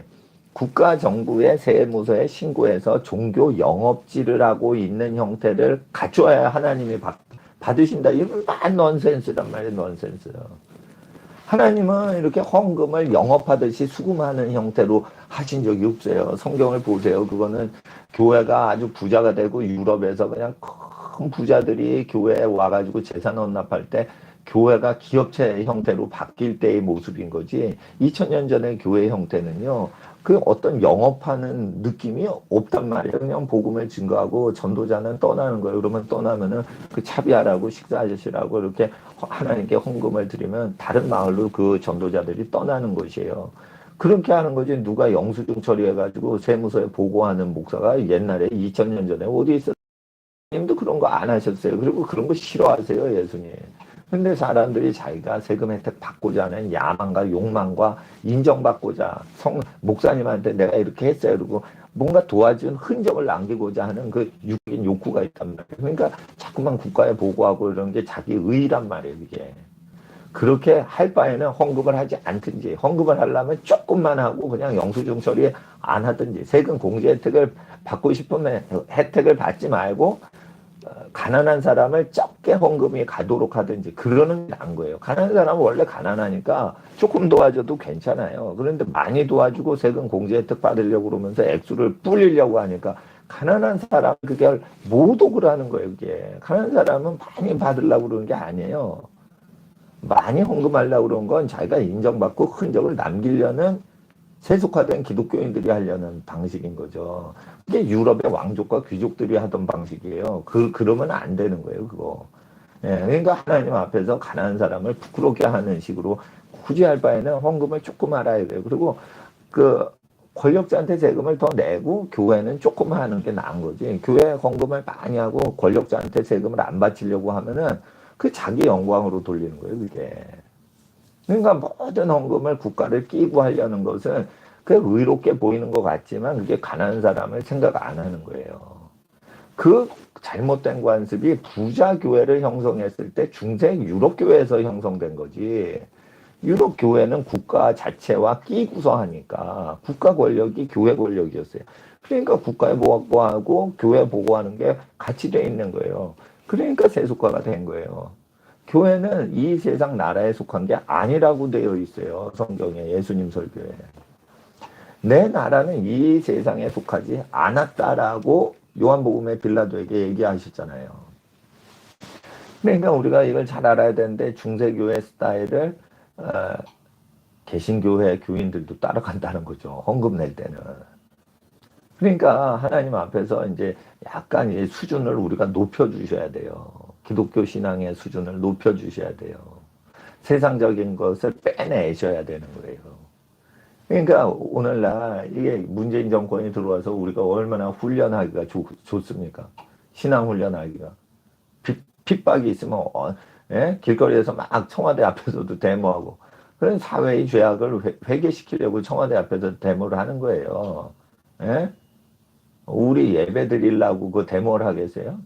국가 정부의 세무서에 신고해서 종교 영업지를 하고 있는 형태를 갖춰야 하나님이 받으신다. 이건 다 넌센스란 말이에요, 넌센스. 하나님은 이렇게 헌금을 영업하듯이 수금하는 형태로 하신 적이 없어요. 성경을 보세요. 그거는 교회가 아주 부자가 되고 유럽에서 그냥 큰 부자들이 교회에 와가지고 재산 헌납할 때 교회가 기업체 형태로 바뀔 때의 모습인 거지. 2000년 전의 교회 형태는요. 그 어떤 영업하는 느낌이 없단 말이에요. 그냥 복음을 증거하고 전도자는 떠나는 거예요. 그러면 떠나면은 그 차비하라고 식사하시라고 이렇게 하나님께 헌금을 드리면 다른 마을로 그 전도자들이 떠나는 것이에요. 그렇게 하는 거지. 누가 영수증 처리해가지고 세무서에 보고하는 목사가 옛날에 2000년 전에 어디 있었어요? 님도 그런 거 안 하셨어요. 그리고 그런 거 싫어하세요, 예수님. 근데 사람들이 자기가 세금 혜택 받고자 하는 야망과 욕망과 인정받고자 목사님한테 내가 이렇게 했어요. 그리고 뭔가 도와준 흔적을 남기고자 하는 그 육인 욕구가 있단 말이에요. 그러니까 자꾸만 국가에 보고하고 이런 게 자기 의란 말이에요, 이게. 그렇게 할 바에는 헌금을 하지 않든지 헌금을 하려면 조금만 하고 그냥 영수증 처리 안 하든지 세금 공제 혜택을 받고 싶으면 혜택을 받지 말고 가난한 사람을 적게 헌금이 가도록 하든지 그러는 게 나은 거예요. 가난한 사람은 원래 가난하니까 조금 도와줘도 괜찮아요. 그런데 많이 도와주고 세금 공제 혜택 받으려고 그러면서 액수를 불리려고 하니까 가난한 사람 그게 모독을 하는 거예요. 그게 가난한 사람은 많이 받으려고 그러는 게 아니에요. 많이 헌금하려고 그런 건 자기가 인정받고 흔적을 남기려는 세속화된 기독교인들이 하려는 방식인 거죠. 이게 유럽의 왕족과 귀족들이 하던 방식이에요. 그러면 안 되는 거예요, 그거. 예, 그러니까 하나님 앞에서 가난한 사람을 부끄럽게 하는 식으로 굳이 할 바에는 헌금을 조금 알아야 돼요. 그리고 그 권력자한테 세금을 더 내고 교회는 조금 하는 게 나은 거지. 교회 헌금을 많이 하고 권력자한테 세금을 안 바치려고 하면은 그 자기 영광으로 돌리는 거예요, 그게. 그러니까 모든 헌금을 국가를 끼고 하려는 것은 그 의롭게 보이는 것 같지만 그게 가난한 사람을 생각 안 하는 거예요. 그 잘못된 관습이 부자 교회를 형성했을 때 중세 유럽 교회에서 형성된 거지. 유럽 교회는 국가 자체와 끼고서 하니까 국가 권력이 교회 권력이었어요. 그러니까 국가에 보고하고 교회 보고하는 게 같이 돼 있는 거예요. 그러니까 세속화가 된 거예요. 교회는 이 세상 나라에 속한 게 아니라고 되어 있어요. 성경에, 예수님 설교에. 내 나라는 이 세상에 속하지 않았다라고 요한복음의 빌라도에게 얘기하셨잖아요. 그러니까 우리가 이걸 잘 알아야 되는데 중세교회 스타일을 개신교회 교인들도 따라간다는 거죠. 헌금 낼 때는. 그러니까 하나님 앞에서 이제 약간 이 수준을 우리가 높여주셔야 돼요. 기독교 신앙의 수준을 높여주셔야 돼요. 세상적인 것을 빼내셔야 되는 거예요. 그러니까 오늘날 이게 문재인 정권이 들어와서 우리가 얼마나 훈련하기가 좋습니까? 신앙 훈련하기가. 핍박이 있으면 예? 길거리에서 막 청와대 앞에서도 데모하고 그런 사회의 죄악을 회개시키려고 청와대 앞에서 데모를 하는 거예요. 예? 우리 예배 드리려고 그 데모를 하겠어요?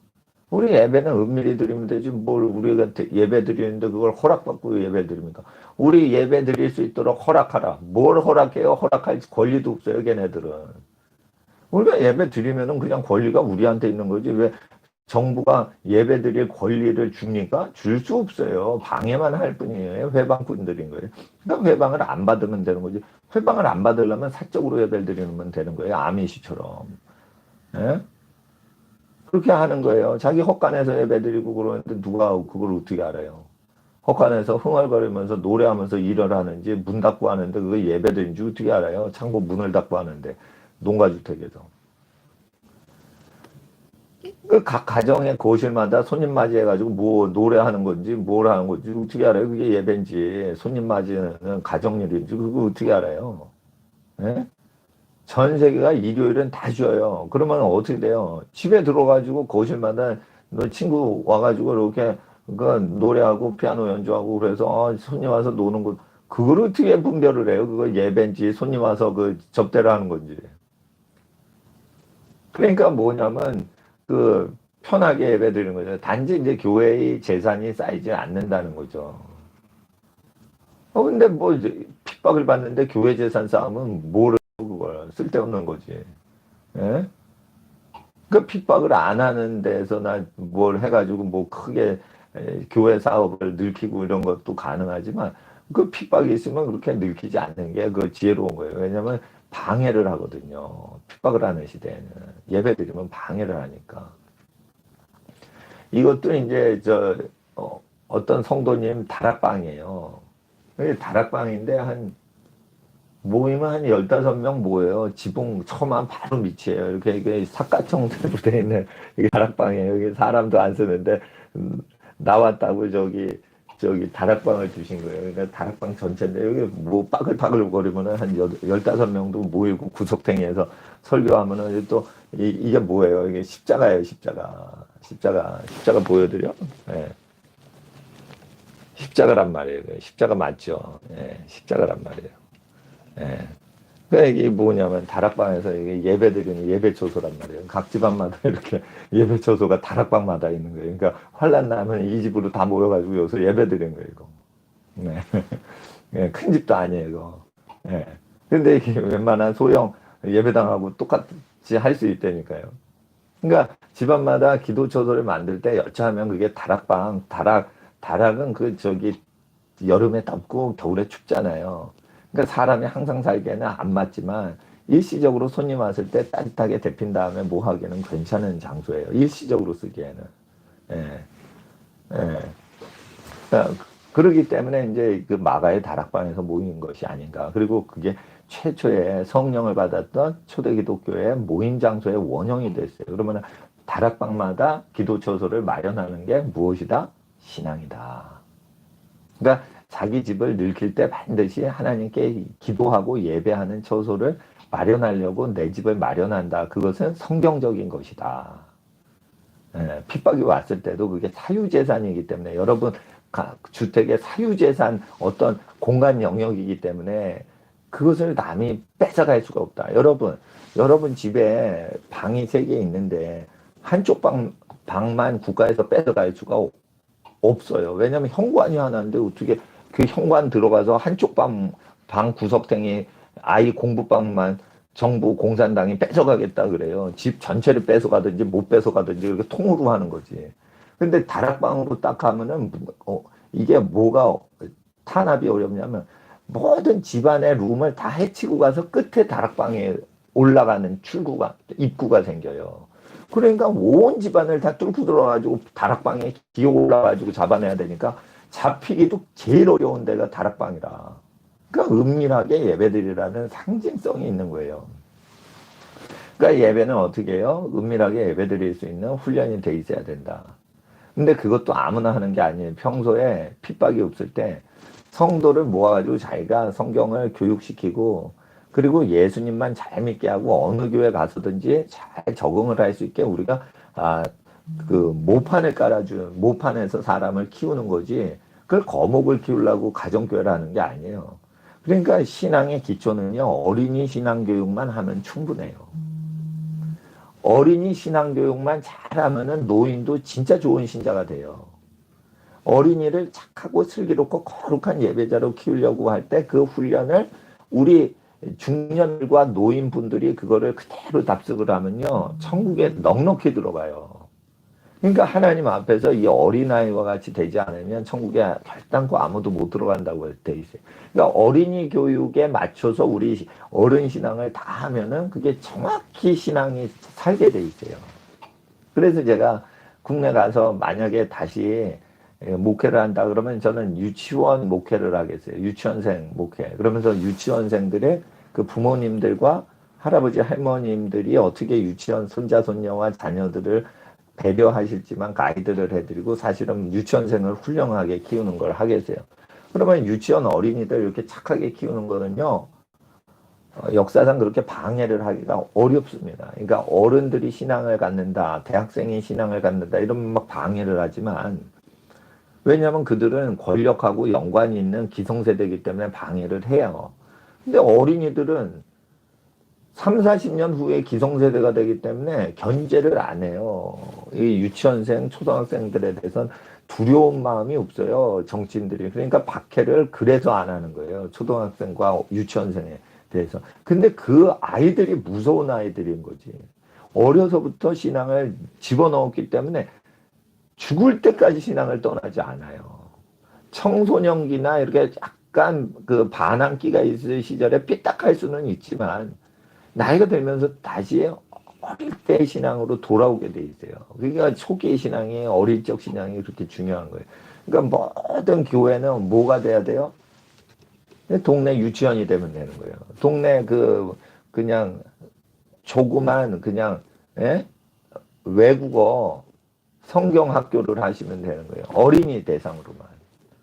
우리 예배는 은밀히 드리면 되지 뭘 우리가 예배 드리는데 그걸 허락받고 예배 드립니까? 우리 예배 드릴 수 있도록 허락하라. 뭘 허락해요? 허락할 권리도 없어요, 걔네들은. 우리가 예배 드리면은 그냥 권리가 우리한테 있는 거지. 왜 정부가 예배 드릴 권리를 줍니까? 줄 수 없어요. 방해만 할 뿐이에요. 회방꾼들인 거예요. 그러니까 회방을 안 받으면 되는 거지. 회방을 안 받으려면 사적으로 예배를 드리면 되는 거예요. 아미시처럼. 예? 그렇게 하는 거예요. 자기 헛간에서 예배드리고 그러는데 누가 그걸 어떻게 알아요? 헛간에서 흥얼거리면서 노래하면서 일을 하는지 문 닫고 하는데 그거 예배드린지 어떻게 알아요? 창고 문을 닫고 하는데 농가주택에서. 그 각 가정의 거실마다 손님 맞이해가지고 뭐 노래하는 건지 뭘 하는 건지 어떻게 알아요? 그게 예배인지 손님 맞이는 가정일인지 그거 어떻게 알아요? 예? 전 세계가 일요일은 다 쉬어요. 그러면 어떻게 돼요? 집에 들어가지고 거실마다 너 친구 와가지고 이렇게 그 노래하고 피아노 연주하고 그래서 손님 와서 노는 거 그걸 어떻게 분별을 해요? 그거 예배인지 손님 와서 그 접대를 하는 건지. 그러니까 뭐냐면 그 편하게 예배 드리는 거죠. 단지 이제 교회의 재산이 쌓이지 않는다는 거죠. 근데 뭐 이제 핍박을 받는데 교회 재산 쌓으면 뭐를 그걸 쓸데없는 거지. 예? 그 핍박을 안 하는 데서나 뭘 해가지고 뭐 크게 교회 사업을 늘리고 이런 것도 가능하지만 그 핍박이 있으면 그렇게 늘리지 않는 게 그 지혜로운 거예요. 왜냐면 방해를 하거든요. 핍박을 하는 시대에는 예배 드리면 방해를 하니까. 이것도 이제 어떤 성도님 다락방이에요. 다락방인데 한 모이면 한 15명 모여요. 지붕 처음 바로 밑이에요. 이게 사각형으로 되어 있는 이게 다락방이에요. 여기 사람도 안 쓰는데 나왔다고 저기 다락방을 주신 거예요. 그러니까 다락방 전체인데 여기 뭐 빠글빠글 거리면은 한 15명도 모이고 구석탱이에서 설교하면은 또 이게 뭐예요? 이게 십자가예요, 십자가. 십자가 보여드려? 예. 십자가란 말이에요. 십자가 맞죠? 예, 십자가란 말이에요. 예. 그러니까 이게 뭐냐면 다락방에서 이게 예배드리는 예배초소란 말이에요. 각 집안마다 이렇게 예배초소가 다락방마다 있는 거예요. 그러니까 환란 나면 이 집으로 다 모여가지고 여기서 예배드리는 거예요. 이거. 네. 예, 큰 집도 아니에요. 이거. 예. 근데 이게 웬만한 소형 예배당하고 똑같이 할 수 있다니까요. 그러니까 집안마다 기도초소를 만들 때 여차하면 그게 다락은 그 여름에 덥고 겨울에 춥잖아요. 그러니까 사람이 항상 살기에는 안 맞지만 일시적으로 손님 왔을 때 따뜻하게 데핀 다음에 뭐 하기에는 괜찮은 장소예요. 일시적으로 쓰기에는. 예. 예. 그러니까 그러기 때문에 이제 그 마가의 다락방에서 모인 것이 아닌가. 그리고 그게 최초의 성령을 받았던 초대 기독교의 모임 장소의 원형이 됐어요. 그러면 다락방마다 기도처소를 마련하는 게 무엇이다? 신앙이다. 그러니까 자기 집을 늙힐 때 반드시 하나님께 기도하고 예배하는 처소를 마련하려고 내 집을 마련한다. 그것은 성경적인 것이다. 예, 핍박이 왔을 때도 그게 사유재산이기 때문에 여러분 주택의 사유재산 어떤 공간 영역이기 때문에 그것을 남이 뺏어갈 수가 없다. 여러분 집에 방이 3개 있는데 한쪽 방만 국가에서 뺏어갈 수가 없어요. 왜냐하면 현관이 하나인데 어떻게 그 현관 들어가서 한쪽 방 구석탱이 아이 공부방만 정부 공산당이 뺏어가겠다 그래요. 집 전체를 뺏어가든지 못 뺏어가든지 이렇게 통으로 하는 거지. 근데 다락방으로 딱 하면은 이게 뭐가 탄압이 어렵냐면 모든 집안의 룸을 다 해치고 가서 끝에 다락방에 올라가는 입구가 생겨요. 그러니까 온 집안을 다 뚫고 들어가지고 다락방에 기어 올라가지고 잡아내야 되니까 잡히기도 제일 어려운 데가 다락방이라. 그러니까 은밀하게 예배드리라는 상징성이 있는 거예요. 그러니까 예배는 어떻게 해요? 은밀하게 예배드릴 수 있는 훈련이 돼 있어야 된다. 근데 그것도 아무나 하는 게 아니에요. 평소에 핍박이 없을 때 성도를 모아가지고 자기가 성경을 교육시키고 그리고 예수님만 잘 믿게 하고 어느 교회 가서든지 잘 적응을 할 수 있게 우리가 그 모판을 깔아준 모판에서 사람을 키우는 거지 그걸 거목을 키우려고 가정교회를 하는 게 아니에요. 그러니까 신앙의 기초는요 어린이 신앙교육만 하면 충분해요. 어린이 신앙교육만 잘하면은 노인도 진짜 좋은 신자가 돼요. 어린이를 착하고 슬기롭고 거룩한 예배자로 키우려고 할 때 그 훈련을 우리 중년들과 노인분들이 그거를 그대로 답습을 하면요. 천국에 넉넉히 들어가요. 그러니까 하나님 앞에서 이 어린아이와 같이 되지 않으면 천국에 결단코 아무도 못 들어간다고 돼 있어요. 그러니까 어린이 교육에 맞춰서 우리 어른 신앙을 다 하면은 그게 정확히 신앙이 살게 돼 있어요. 그래서 제가 국내 가서 만약에 다시 목회를 한다 그러면 저는 유치원 목회를 하겠어요. 유치원생 목회. 그러면서 유치원생들의 그 부모님들과 할아버지 할머님들이 어떻게 유치원 손자 손녀와 자녀들을 배려하실지만 가이드를 해드리고 사실은 유치원생을 훌륭하게 키우는 걸 하겠어요. 그러면 유치원 어린이들 이렇게 착하게 키우는 거는요. 역사상 그렇게 방해를 하기가 어렵습니다. 그러니까 어른들이 신앙을 갖는다, 대학생이 신앙을 갖는다 이러면 막 방해를 하지만 왜냐하면 그들은 권력하고 연관이 있는 기성세대이기 때문에 방해를 해요. 근데 어린이들은 3, 40년 후에 기성세대가 되기 때문에 견제를 안 해요. 이 유치원생, 초등학생들에 대해서는 두려운 마음이 없어요. 정치인들이. 그러니까 박해를 그래서 안 하는 거예요. 초등학생과 유치원생에 대해서. 근데 그 아이들이 무서운 아이들인 거지. 어려서부터 신앙을 집어넣었기 때문에 죽을 때까지 신앙을 떠나지 않아요. 청소년기나 이렇게 약간 그 반항기가 있을 시절에 삐딱할 수는 있지만 나이가 들면서 다시 어릴 때의 신앙으로 돌아오게 돼 있어요. 그러니까 초기의 신앙이 어릴 적 신앙이 그렇게 중요한 거예요. 그러니까 모든 교회는 뭐가 돼야 돼요? 동네 유치원이 되면 되는 거예요. 동네 그냥 조그만 그냥 예? 외국어 성경 학교를 하시면 되는 거예요. 어린이 대상으로만.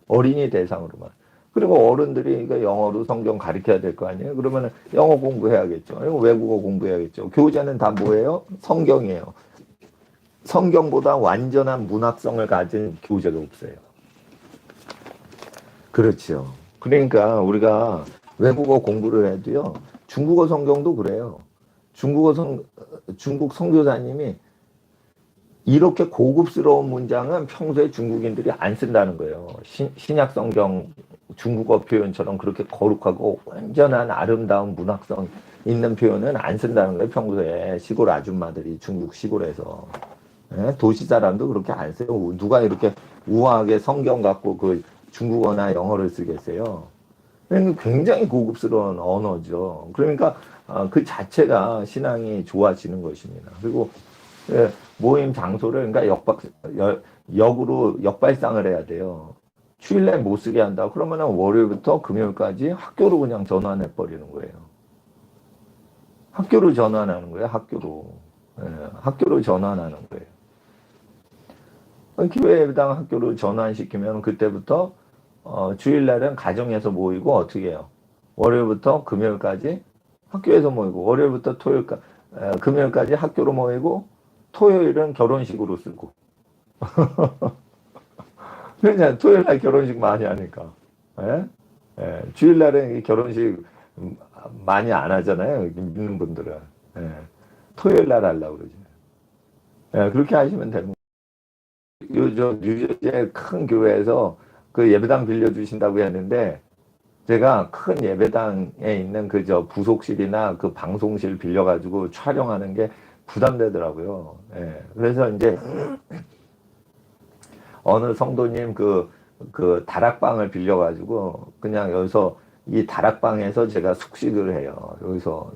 어린이 대상으로만. 그리고 어른들이 이거 영어로 성경 가르쳐야 될 거 아니에요? 그러면 영어 공부해야겠죠. 외국어 공부해야겠죠. 교재는 다 뭐예요? 성경이에요. 성경보다 완전한 문학성을 가진 교재가 없어요. 그렇죠. 그러니까 우리가 외국어 공부를 해도요. 중국어 성경도 그래요. 중국 선교사님이 이렇게 고급스러운 문장은 평소에 중국인들이 안 쓴다는 거예요. 신약 성경 중국어 표현처럼 그렇게 거룩하고 완전한 아름다운 문학성 있는 표현은 안 쓴다는 거예요. 평소에 시골 아줌마들이 중국 시골에서. 예? 도시 사람도 그렇게 안 써요. 누가 이렇게 우아하게 성경 갖고 그 중국어나 영어를 쓰겠어요. 그러니까 굉장히 고급스러운 언어죠. 그러니까 그 자체가 신앙이 좋아지는 것입니다. 그리고 모임 장소를 그러니까 역으로 역발상을 해야 돼요. 주일날 못 쓰게 한다. 그러면은 월요일부터 금요일까지 학교로 그냥 전환해 버리는 거예요. 학교로 전환하는 거예요. 학교로. 학교로 전환하는 거예요. 교회 예배당 학교로 전환시키면 그때부터 주일날은 가정에서 모이고 어떻게 해요? 월요일부터 금요일까지 학교에서 모이고 월요일부터 금요일까지 학교로 모이고 토요일은 결혼식으로 쓰고. 그냥 토요일날 결혼식 많이 하니까. 예? 예. 주일날은 결혼식 많이 안 하잖아요. 믿는 분들은. 예. 토요일날 하려고 그러지. 예. 그렇게 하시면 됩니다. 뉴저지의 큰 교회에서 그 예배당 빌려주신다고 했는데, 제가 큰 예배당에 있는 부속실이나 그 방송실 빌려가지고 촬영하는 게 부담되더라고요. 예. 그래서 이제 어느 성도님 그 다락방을 빌려가지고 그냥 여기서 이 다락방에서 제가 숙식을 해요.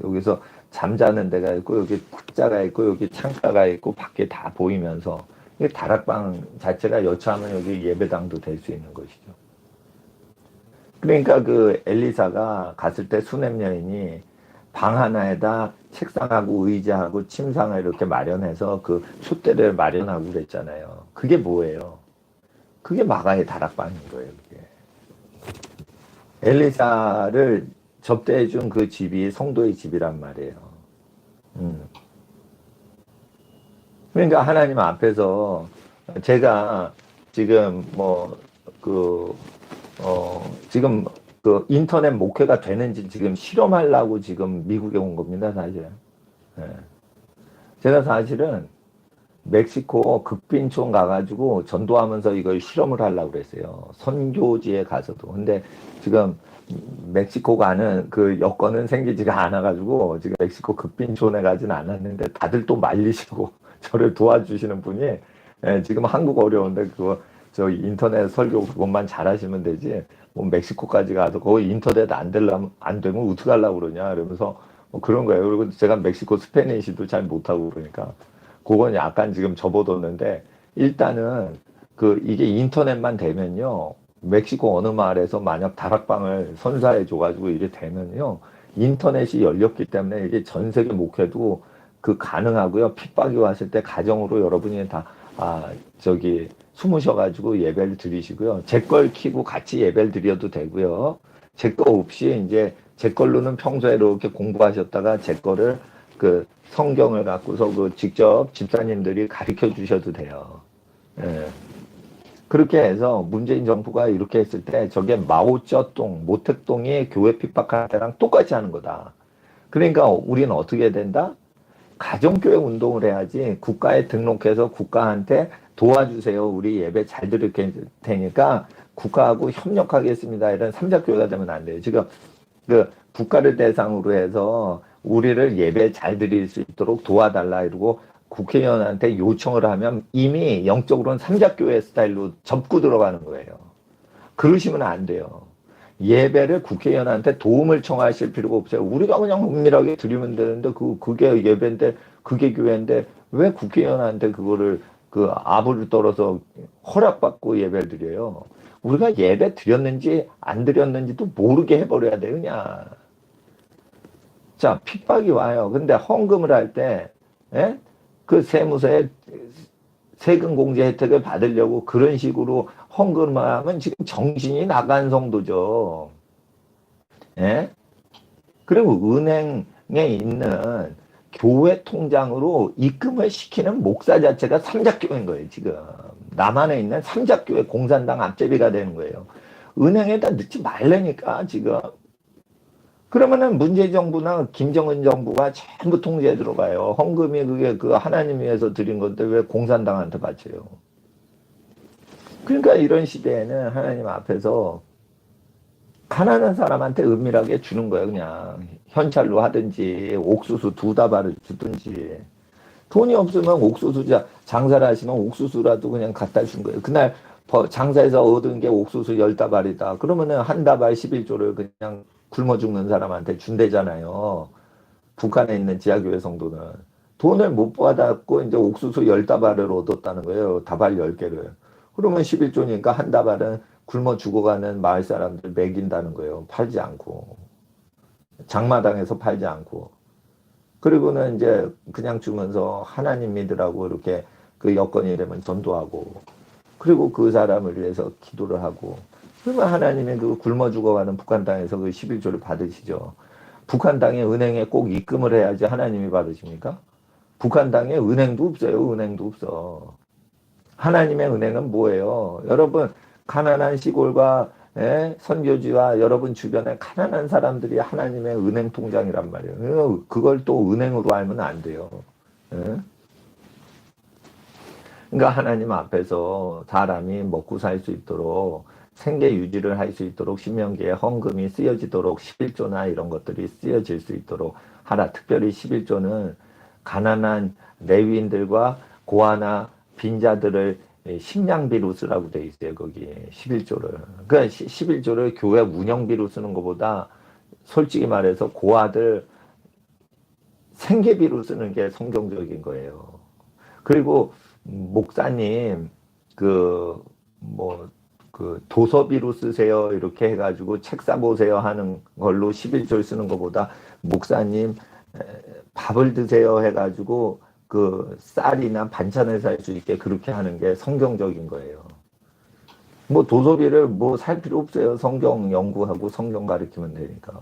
여기서 잠자는 데가 있고, 여기 탁자가 있고, 여기 창가가 있고, 밖에 다 보이면서, 이 다락방 자체가 여차하면 여기 예배당도 될 수 있는 것이죠. 그러니까 그 엘리사가 갔을 때 수냄 여인이 방 하나에다 책상하고 의자하고 침상을 이렇게 마련해서 그 숫대를 마련하고 그랬잖아요. 그게 뭐예요? 그게 마가의 다락방인 거예요. 그게. 엘리사를 접대해준 그 집이 성도의 집이란 말이에요. 그러니까 하나님 앞에서 제가 지금 지금 그 인터넷 목회가 되는지 지금 실험하려고 지금 미국에 온 겁니다, 사실. 예. 제가 사실은 멕시코 극빈촌 가가지고 전도하면서 이걸 실험을 하려고 그랬어요. 선교지에 가서도. 근데 지금 멕시코 가는 그 여건은 생기지가 않아가지고 지금 멕시코 극빈촌에 가진 않았는데 다들 또 말리시고 저를 도와주시는 분이 지금 한국 어려운데 그거 저 인터넷 설교 그것만 잘하시면 되지 뭐 멕시코까지 가서 거기 인터넷 안 되면 어떻게 하려고 그러냐 이러면서 뭐 그런 거예요. 그리고 제가 멕시코 스페니시도 잘 못하고 그러니까 그건 약간 지금 접어뒀는데 일단은 그 이게 인터넷만 되면요 멕시코 어느 마을에서 만약 다락방을 선사해 줘가지고 이게 되면요 인터넷이 열렸기 때문에 이게 전 세계 목회도 그 가능하고요 핍박이 왔을 때 가정으로 여러분이 다 저기 숨으셔가지고 예배를 드리시고요 제 걸 키고 같이 예배를 드려도 되고요 제 거 없이 이제 제 걸로는 평소에 이렇게 공부하셨다가 제 거를 그 성경을 갖고서 그 직접 집사님들이 가르쳐 주셔도 돼요. 예. 그렇게 해서 문재인 정부가 이렇게 했을 때 저게 마오쩌둥, 모택동이 교회 핍박할 때랑 똑같이 하는 거다. 그러니까 우리는 어떻게 된다? 가정교회 운동을 해야지 국가에 등록해서 국가한테 도와주세요. 우리 예배 잘 드릴 테니까 국가하고 협력하겠습니다. 이런 삼자교회가 되면 안 돼요. 지금 그 국가를 대상으로 해서 우리를 예배 잘 드릴 수 있도록 도와달라 이러고 국회의원한테 요청을 하면 이미 영적으로는 삼자교회 스타일로 접고 들어가는 거예요. 그러시면 안 돼요. 예배를 국회의원한테 도움을 청하실 필요가 없어요. 우리가 그냥 은밀하게 드리면 되는데 그게 예배인데 그게 교회인데 왜 국회의원한테 그거를 그 아부를 떨어서 허락받고 예배를 드려요. 우리가 예배 드렸는지 안 드렸는지도 모르게 해버려야 돼요, 그냥. 자, 핍박이 와요. 근데 헌금을 할 때, 예? 그 세무서에 세금 공제 혜택을 받으려고 그런 식으로 헌금을 하면 지금 정신이 나간 성도죠. 예? 그리고 은행에 있는 교회 통장으로 입금을 시키는 목사 자체가 삼작교회인 거예요, 지금. 남한에 있는 삼작교회 공산당 앞제비가 되는 거예요. 은행에다 넣지 말라니까, 지금. 그러면은 문재인 정부나 김정은 정부가 전부 통제에 들어가요. 헌금이 그게 그 하나님 위해서 드린 건데 왜 공산당한테 바쳐요. 그러니까 이런 시대에는 하나님 앞에서 가난한 사람한테 은밀하게 주는 거예요. 그냥 현찰로 하든지 옥수수 2다발을 주든지 돈이 없으면 옥수수 장사를 하시면 옥수수라도 그냥 갖다 준 거예요. 그날 장사해서 얻은 게 옥수수 10다발이다. 그러면은 1다발 11조를 그냥 굶어 죽는 사람한테 준대잖아요. 북한에 있는 지하교회 성도는. 돈을 못 받았고 이제 옥수수 10다발을 얻었다는 거예요. 다발 10개를. 그러면 11조니까 1다발은 굶어 죽어가는 마을 사람들 먹인다는 거예요. 팔지 않고. 장마당에서 팔지 않고. 그리고는 이제 그냥 주면서 하나님 믿으라고 이렇게 그 여건이 되면 전도하고. 그리고 그 사람을 위해서 기도를 하고. 그러면 하나님이 그 굶어 죽어가는 북한 땅에서 그 11조를 받으시죠. 북한 땅에 은행에 꼭 입금을 해야지 하나님이 받으십니까? 북한 땅에 은행도 없어요. 은행도 없어. 하나님의 은행은 뭐예요? 여러분 가난한 시골과 선교지와 여러분 주변에 가난한 사람들이 하나님의 은행 통장이란 말이에요. 그걸 또 은행으로 알면 안 돼요. 예? 그러니까 하나님 앞에서 사람이 먹고 살 수 있도록 생계 유지를 할 수 있도록 신명기에 헌금이 쓰여지도록 11조나 이런 것들이 쓰여질 수 있도록 하라. 특별히 11조는 가난한 레위인들과 고아나 빈자들을 식량비로 쓰라고 돼 있어요. 거기 11조를. 그러니까 11조를 교회 운영비로 쓰는 것보다 솔직히 말해서 고아들 생계비로 쓰는 게 성경적인 거예요. 그리고 목사님 그 뭐 그 도서비로 쓰세요 이렇게 해가지고 책 사보세요 하는 걸로 11조를 쓰는 것보다 목사님 밥을 드세요 해가지고 그 쌀이나 반찬을 살 수 있게 그렇게 하는 게 성경적인 거예요. 뭐 도서비를 뭐 살 필요 없어요. 성경 연구하고 성경 가르치면 되니까.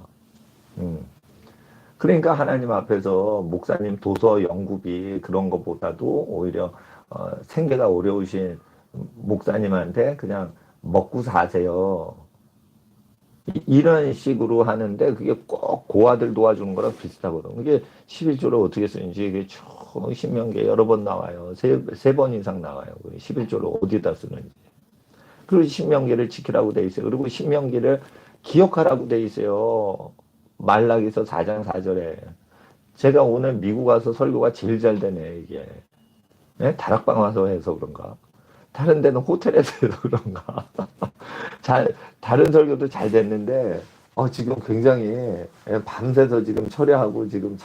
그러니까 하나님 앞에서 목사님 도서 연구비 그런 것보다도 오히려 생계가 어려우신 목사님한테 그냥 먹고 사세요. 이런 식으로 하는데 그게 꼭 고아들 도와주는 거랑 비슷하거든. 그게 11조를 어떻게 쓰는지 이게 쭉 신명기에 여러 번 나와요. 세 번 이상 나와요. 11조를 어디다 쓰는지. 그리고 신명기를 지키라고 돼 있어요. 그리고 신명기를 기억하라고 돼 있어요. 말라기서 4장 4절에. 제가 오늘 미국 와서 설교가 제일 잘 되네, 이게. 네? 다락방 와서 해서 그런가? 다른 데는 호텔에서 해서 그런가? 다른 설교도 잘 됐는데, 지금 굉장히 밤새서 지금 철회하고 지금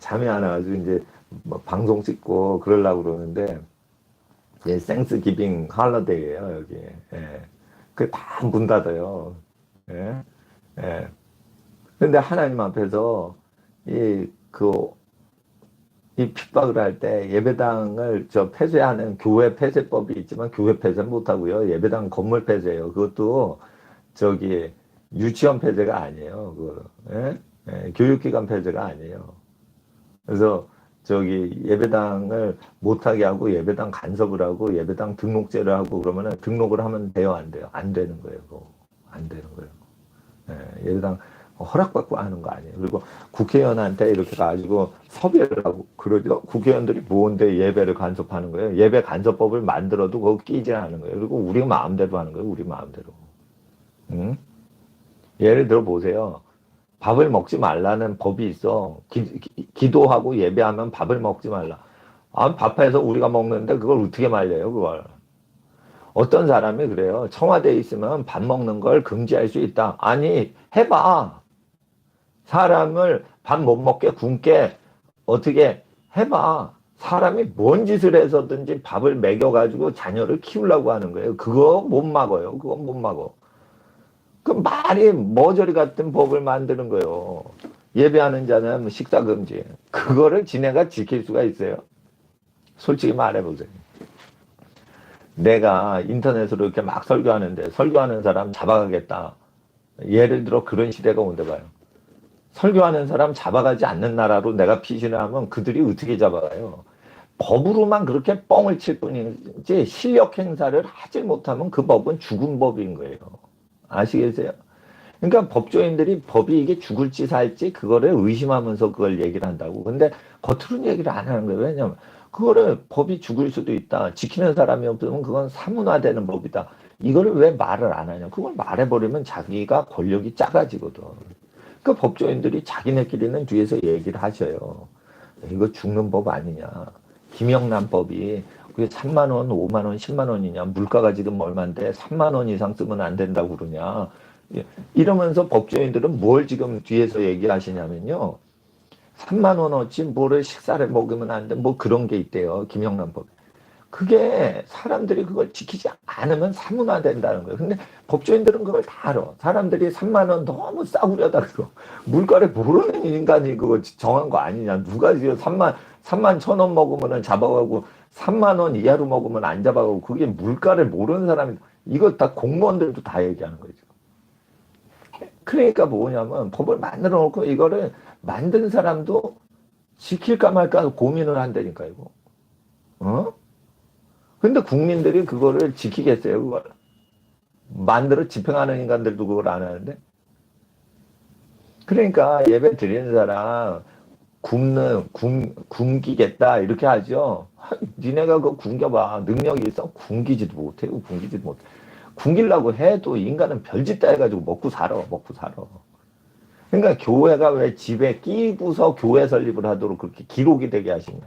잠이 안 와가지고 이제 뭐 방송 찍고 그러려고 그러는데, 예, 생스 기빙 할러데이예요 여기. 예. 그 다 문 닫아요. 예. 예. 근데 하나님 앞에서 이 핍박을 할 때 예배당을 폐쇄하는 교회 폐쇄법이 있지만 교회 폐쇄 못 하고요. 예배당 건물 폐쇄예요. 그것도 저기 유치원 폐쇄가 아니에요. 예? 예. 교육기관 폐쇄가 아니에요. 그래서 저기 예배당을 못하게 하고 예배당 간섭을 하고 예배당 등록제를 하고 그러면은 등록을 하면 돼요, 안 돼요? 안 되는 거예요. 그거. 안 되는 거예요. 예, 예배당 허락받고 하는 거 아니에요. 그리고 국회의원한테 이렇게 가지고 섭외를 하고 그러죠. 국회의원들이 뭔데 예배를 간섭하는 거예요. 예배 간섭법을 만들어도 그거 끼지 않는 거예요. 그리고 우리 마음대로 하는 거예요. 우리 마음대로. 응? 예를 들어 보세요. 밥을 먹지 말라는 법이 있어. 기도하고 예배하면 밥을 먹지 말라. 밥해서 우리가 먹는데 그걸 어떻게 말려요, 그걸. 어떤 사람이 그래요. 청와대에 있으면 밥 먹는 걸 금지할 수 있다. 아니, 해봐. 사람을 밥 못 먹게 굶게 어떻게 해봐. 사람이 뭔 짓을 해서든지 밥을 먹여가지고 자녀를 키우려고 하는 거예요. 그거 못 막어요. 그건 못 막어. 그 말이 머저리 같은 법을 만드는 거예요. 예배하는 자는 식사 금지. 그거를 지네가 지킬 수가 있어요? 솔직히 말해보세요. 내가 인터넷으로 이렇게 막 설교하는데 설교하는 사람 잡아가겠다. 예를 들어 그런 시대가 온대 봐요. 설교하는 사람 잡아가지 않는 나라로 내가 피신을 하면 그들이 어떻게 잡아가요? 법으로만 그렇게 뻥을 칠 뿐이지 실력 행사를 하지 못하면 그 법은 죽은 법인 거예요. 아시겠어요? 그러니까 법조인들이 법이 이게 죽을지 살지 그거를 의심하면서 그걸 얘기를 한다고. 근데 겉으로는 얘기를 안 하는 거예요. 왜냐면 그거를 법이 죽을 수도 있다. 지키는 사람이 없으면 그건 사문화되는 법이다. 이거를 왜 말을 안 하냐. 그걸 말해버리면 자기가 권력이 작아지거든. 그 법조인들이 자기네끼리는 뒤에서 얘기를 하셔요. 이거 죽는 법 아니냐. 김영란 법이 그게 3만 원, 5만 원, 10만 원이냐. 물가가 지금 얼마인데 3만 원 이상 쓰면 안 된다고 그러냐. 이러면서 법조인들은 뭘 지금 뒤에서 얘기하시냐면요. 3만 원어치 뭐를 식사를 먹으면 안 돼. 뭐 그런 게 있대요. 김영란 법에. 그게 사람들이 그걸 지키지 않으면 사문화된다는 거예요. 근데 법조인들은 그걸 다 알아. 사람들이 3만 원 너무 싸구려다 그러. 물가를 모르는 인간이 그거 정한 거 아니냐. 누가 지금 3만 1,000원 먹으면 잡아가고 3만 원 이하로 먹으면 안 잡아가고 그게 물가를 모르는 사람이 이거 다 공무원들도 다 얘기하는 거죠. 그러니까 뭐냐면 법을 만들어 놓고 이거를 만든 사람도 지킬까 말까 고민을 한다니까 이거. 근데 국민들이 그거를 지키겠어요, 그걸. 만들어 집행하는 인간들도 그걸 안 하는데. 그러니까 예배 드리는 사람 굶기겠다 이렇게 하죠. 니네가 그거 굶겨봐. 능력이 있어? 굶기지도 못해요. 굶기지도 못해. 굶기려고 해도 인간은 별짓 다 해가지고 먹고 살아. 그러니까 교회가 왜 집에 끼고서 교회 설립을 하도록 그렇게 기록이 되게 하시냐.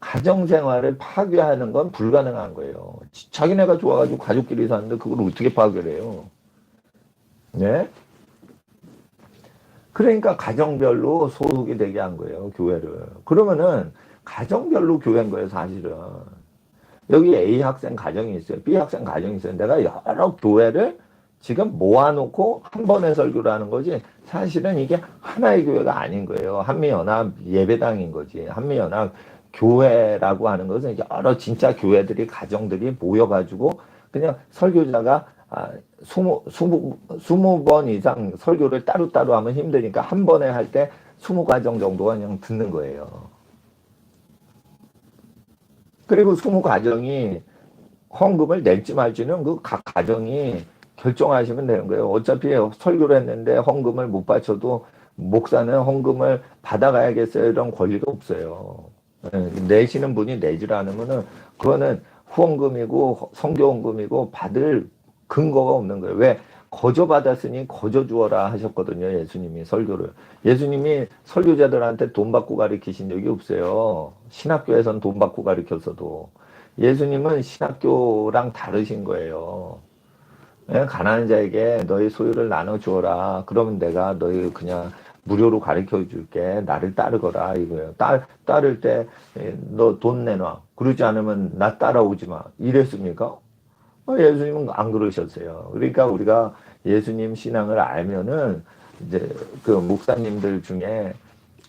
가정생활을 파괴하는 건 불가능한 거예요. 자기네가 좋아가지고 가족끼리 사는데 그걸 어떻게 파괴를 해요? 네? 그러니까 가정별로 소속이 되게 한 거예요, 교회를. 그러면은 가정별로 교회인 거예요, 사실은. 여기 A 학생 가정이 있어요. B 학생 가정이 있어요. 내가 여러 교회를 지금 모아놓고 한 번에 설교를 하는 거지. 사실은 이게 하나의 교회가 아닌 거예요. 한미연합 예배당인 거지. 한미연합 교회라고 하는 것은 여러 진짜 교회들이, 가정들이 모여가지고 그냥 설교자가 20번 이상 설교를 따로따로 하면 힘드니까 한 번에 할 때 20가정 정도가 그냥 듣는 거예요. 그리고 20가정이 헌금을 낼지 말지는 그 각 가정이 결정하시면 되는 거예요. 어차피 설교를 했는데 헌금을 못 바쳐도 목사는 헌금을 받아가야겠어요. 이런 권리가 없어요. 내시는 분이 내질 않으면은 그거는 후원금이고 성교헌금이고 받을 근거가 없는 거예요. 왜? 거저 받았으니 거저 주어라 하셨거든요. 예수님이 설교를. 예수님이 설교자들한테 돈 받고 가르치신 적이 없어요. 신학교에선 돈 받고 가르쳤어도. 예수님은 신학교랑 다르신 거예요. 가난한 자에게 너희 소유를 나눠 주어라. 그러면 내가 너희 그냥 무료로 가르쳐 줄게. 나를 따르거라 이거예요. 따를 때 너 돈 내놔. 그러지 않으면 나 따라오지 마. 이랬습니까? 예수님은 안 그러셨어요. 그러니까 우리가 예수님 신앙을 알면은 이제 그 목사님들 중에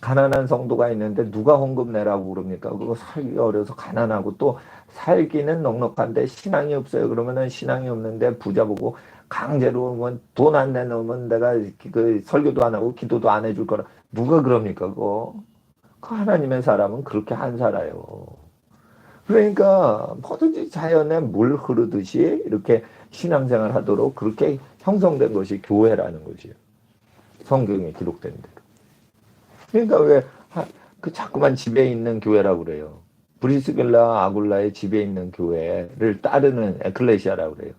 가난한 성도가 있는데 누가 헌금 내라고 그럽니까? 그거 살기 어려서 가난하고 또 살기는 넉넉한데 신앙이 없어요. 그러면은 신앙이 없는데 부자 보고 강제로 돈 안 내놓으면 내가 그 설교도 안 하고 기도도 안 해줄 거라. 누가 그럽니까? 그거? 그 하나님의 사람은 그렇게 안 살아요. 그러니까 뭐든지 자연에 물 흐르듯이 이렇게 신앙생활 하도록 그렇게 형성된 것이 교회라는 것이에요. 성경에 기록된 대로. 그러니까 왜 그 자꾸만 집에 있는 교회라고 그래요. 브리스길라 아굴라의 집에 있는 교회를 따르는 에클레시아라고 그래요.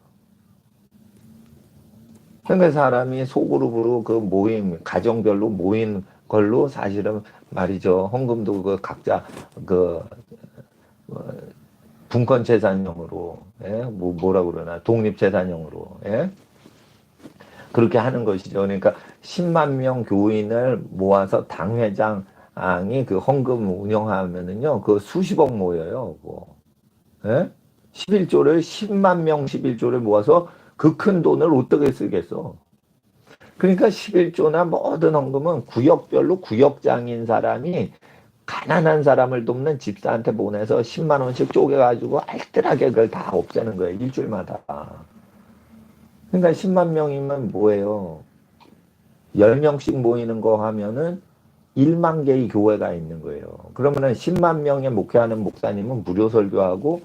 그러니까 사람이 소그룹으로 그 모임, 가정별로 모인 걸로 사실은 말이죠. 헌금도 그 각자 그 분권재산형으로, 뭐라고 그러나, 독립재산형으로, 그렇게 하는 것이죠. 그러니까 10만 명 교인을 모아서 당회장이 그 헌금 운영하면은요, 그 수십억 모여요. 뭐. 11조를 10만 명 11조를 모아서 그 큰 돈을 어떻게 쓰겠어? 그러니까 11조나 모든 헌금은 구역별로 구역장인 사람이 가난한 사람을 돕는 집사한테 보내서 10만 원씩 쪼개가지고 알뜰하게 그걸 다 없애는 거예요. 일주일마다. 그러니까 10만 명이면 뭐예요? 10명씩 모이는 거 하면은 1만 개의 교회가 있는 거예요. 그러면은 10만 명의 목회하는 목사님은 무료 설교하고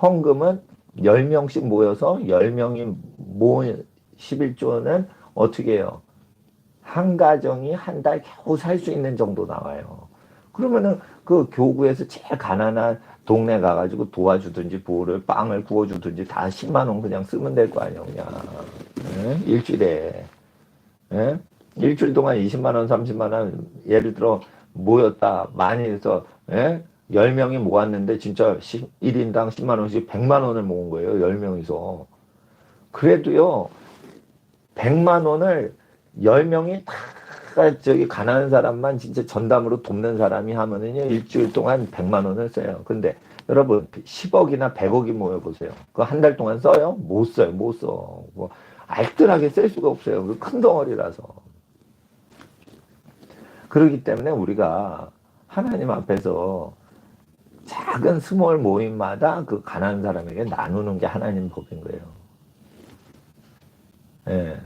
헌금은 10명씩 모여서 10명이 모은 11조는 어떻게 해요? 한 가정이 한 달 겨우 살 수 있는 정도 나와요. 그러면은 그 교구에서 제일 가난한 동네 가가지고 도와주든지 보호를 빵을 구워주든지 다 10만 원 그냥 쓰면 될 거 아니에요, 그냥. 일주일에. 일주일 동안 20만 원, 30만 원, 예를 들어 모였다. 많이 해서, 10명이 모았는데 진짜 1인당 10만 원씩 100만 원을 모은 거예요, 10명이서. 그래도요, 100만 원을 10명이 다 저기 가난한 사람만 진짜 전담으로 돕는 사람이 하면은요, 일주일 동안 100만 원을 써요. 근데 여러분, 10억이나 100억이 모여보세요. 그거 한 달 동안 써요? 못 써요, 못 써. 뭐, 알뜰하게 쓸 수가 없어요. 그 큰 덩어리라서. 그렇기 때문에 우리가 하나님 앞에서 작은 스몰 모임마다 그 가난한 사람에게 나누는 게 하나님 법인 거예요. 예.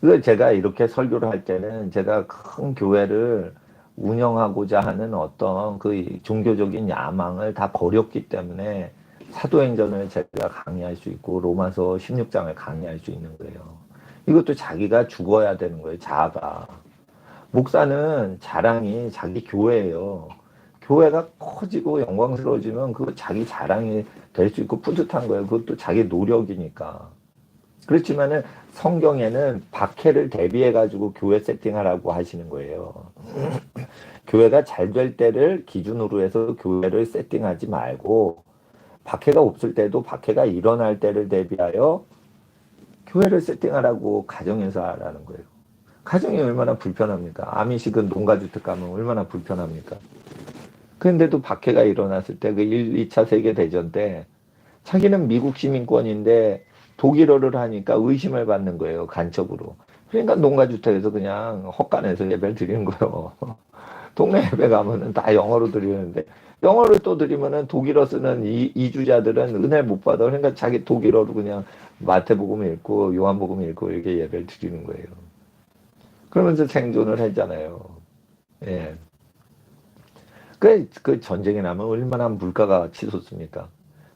그래서 제가 이렇게 설교를 할 때는 제가 큰 교회를 운영하고자 하는 어떤 그 종교적인 야망을 다 버렸기 때문에 사도행전을 제가 강의할 수 있고 로마서 16장을 강의할 수 있는 거예요. 이것도 자기가 죽어야 되는 거예요, 자아가. 목사는 자랑이 자기 교회예요. 교회가 커지고 영광스러워지면 그거 자기 자랑이 될 수 있고 뿌듯한 거예요. 그것도 자기 노력이니까. 그렇지만은 성경에는 박해를 대비해 가지고 교회 세팅하라고 하시는 거예요. 교회가 잘 될 때를 기준으로 해서 교회를 세팅하지 말고 박해가 없을 때도 박해가 일어날 때를 대비하여 교회를 세팅하라고 가정에서 하라는 거예요. 가정이 얼마나 불편합니까? 아미식은 농가주택 가면 얼마나 불편합니까? 그런데도 박해가 일어났을 때 그 1, 2차 세계대전 때 자기는 미국 시민권인데 독일어를 하니까 의심을 받는 거예요. 간첩으로. 그러니까 농가주택에서 그냥 헛간에서 예배를 드리는 거예요. 동네 예배 가면은 다 영어로 드리는데 영어를 또 드리면은 독일어 쓰는 이주자들은 은혜 못 받아. 그러니까 자기 독일어로 그냥 마태복음 읽고 요한복음 읽고 이렇게 예배를 드리는 거예요. 그러면서 생존을 했잖아요. 예. 그 전쟁이 나면 얼마나 물가가 치솟습니까?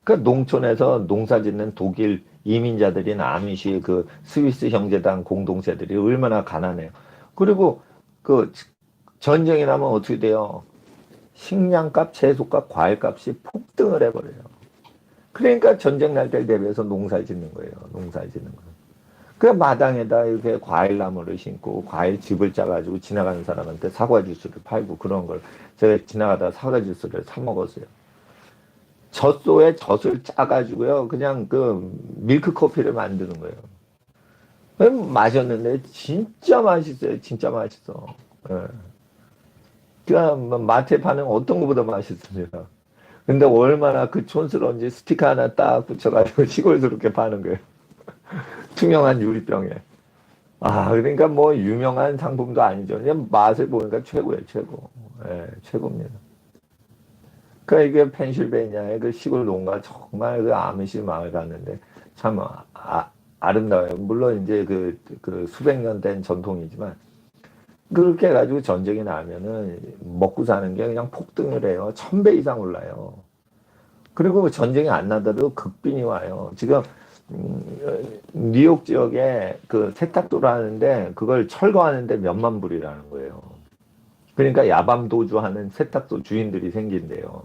그 농촌에서 농사 짓는 독일 이민자들인 아미시 그 스위스 형제당 공동체들이 얼마나 가난해요. 그리고 그 전쟁이 나면 어떻게 돼요? 식량값, 채소값, 과일값이 폭등을 해버려요. 그러니까 전쟁 날 때 대비해서 농사 짓는 거예요. 농사 짓는 거예요. 그 마당에다 이렇게 과일 나무를 심고 과일 즙을 짜가지고 지나가는 사람한테 사과 주스를 팔고 그런 걸 제가 지나가다 사과 주스를 사 먹었어요. 젖소에 젖을 짜가지고요. 그냥 그 밀크 커피를 만드는 거예요. 마셨는데 진짜 맛있어요. 진짜 맛있어. 예. 그러니까 마트에 파는 어떤 것보다 맛있습니다. 근데 얼마나 그 촌스러운지 스티커 하나 딱 붙여가지고 시골스럽게 파는 거예요. 투명한 유리병에. 아, 그러니까 뭐 유명한 상품도 아니죠. 그냥 맛을 보니까 최고예요, 최고. 예, 최고입니다. 그러니까 이게 펜실베니아의 그 시골 농가 정말 그 아미시 마을 갔는데 참 아름다워요. 물론 이제 그 수백 년 된 전통이지만 그렇게 해가지고 전쟁이 나면은 먹고 사는 게 그냥 폭등을 해요. 1000배 이상 올라요. 그리고 전쟁이 안 나더라도 극빈이 와요. 지금 뉴욕 지역에 그 세탁소를 하는데 그걸 철거하는데 몇만 불이라는 거예요. 그러니까 야밤 도주하는 세탁소 주인들이 생긴대요.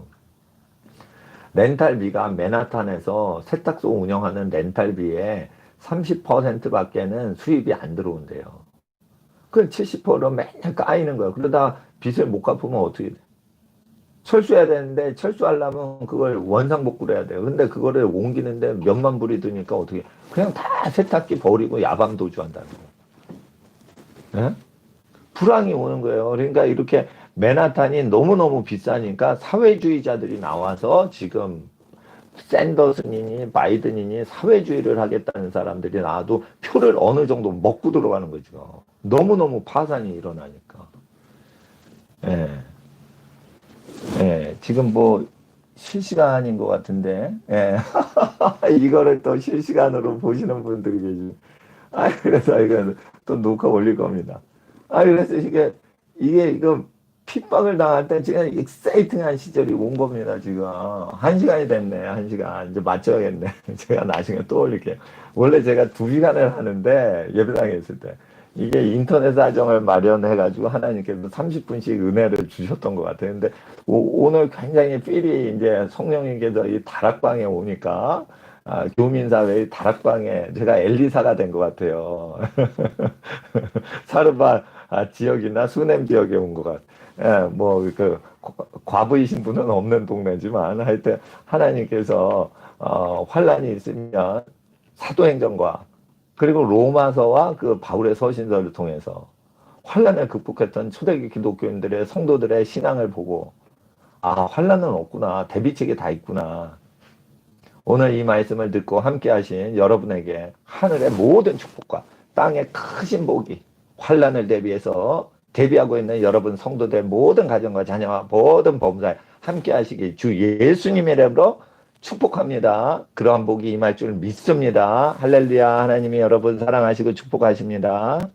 렌탈비가 맨하탄에서 세탁소 운영하는 렌탈비의 30%밖에는 수입이 안 들어온대요. 그 70%로 맨날 까이는 거야. 그러다 빚을 못 갚으면 어떻게 돼? 철수해야 되는데 철수하려면 그걸 원상복구를 해야 돼요. 근데 그거를 옮기는데 몇만 불이 드니까 어떻게 그냥 다 세탁기 버리고 야밤 도주한다는 거예요. 예? 불황이 오는 거예요. 그러니까 이렇게 맨하탄이 너무너무 비싸니까 사회주의자들이 나와서 지금 샌더슨이니 바이든이니 사회주의를 하겠다는 사람들이 나와도 표를 어느 정도 먹고 들어가는 거죠. 너무너무 파산이 일어나니까. 예. 예, 지금 뭐 실시간인 것 같은데, 예. 이거를 또 실시간으로 보시는 분들이 계시. 그래서 이거 또 녹화 올릴 겁니다. 그래서 이게 이거 핍박을 당할 때 지금 익사이팅한 시절이 온 겁니다, 지금. 1시간이 됐네, 1시간. 이제 맞춰야겠네. 제가 나중에 또 올릴게요. 원래 제가 2시간을 하는데, 예배당에 있을 때. 이게 인터넷 사정을 마련해가지고 하나님께서 30분씩 은혜를 주셨던 것 같아요. 근데 오늘 굉장히 필이 이제 성령님께서 이 다락방에 오니까 교민사회의 다락방에 제가 엘리사가 된 것 같아요. 사르바 지역이나 수냄 지역에 온 것 같아요. 예, 뭐그 과부이신 분은 없는 동네지만 하여튼 하나님께서 환란이 있으면 사도행전과 그리고 로마서와 그 바울의 서신서를 통해서 환란을 극복했던 초대기 기독교인들의 성도들의 신앙을 보고 환란은 없구나. 대비책이 다 있구나. 오늘 이 말씀을 듣고 함께 하신 여러분에게 하늘의 모든 축복과 땅의 크신 복이 환란을 대비해서 대비하고 있는 여러분 성도들 모든 가정과 자녀와 모든 범사에 함께 하시기 주 예수님의 이름으로 축복합니다. 그러한 복이 임할 줄 믿습니다. 할렐루야. 하나님이 여러분 사랑하시고 축복하십니다.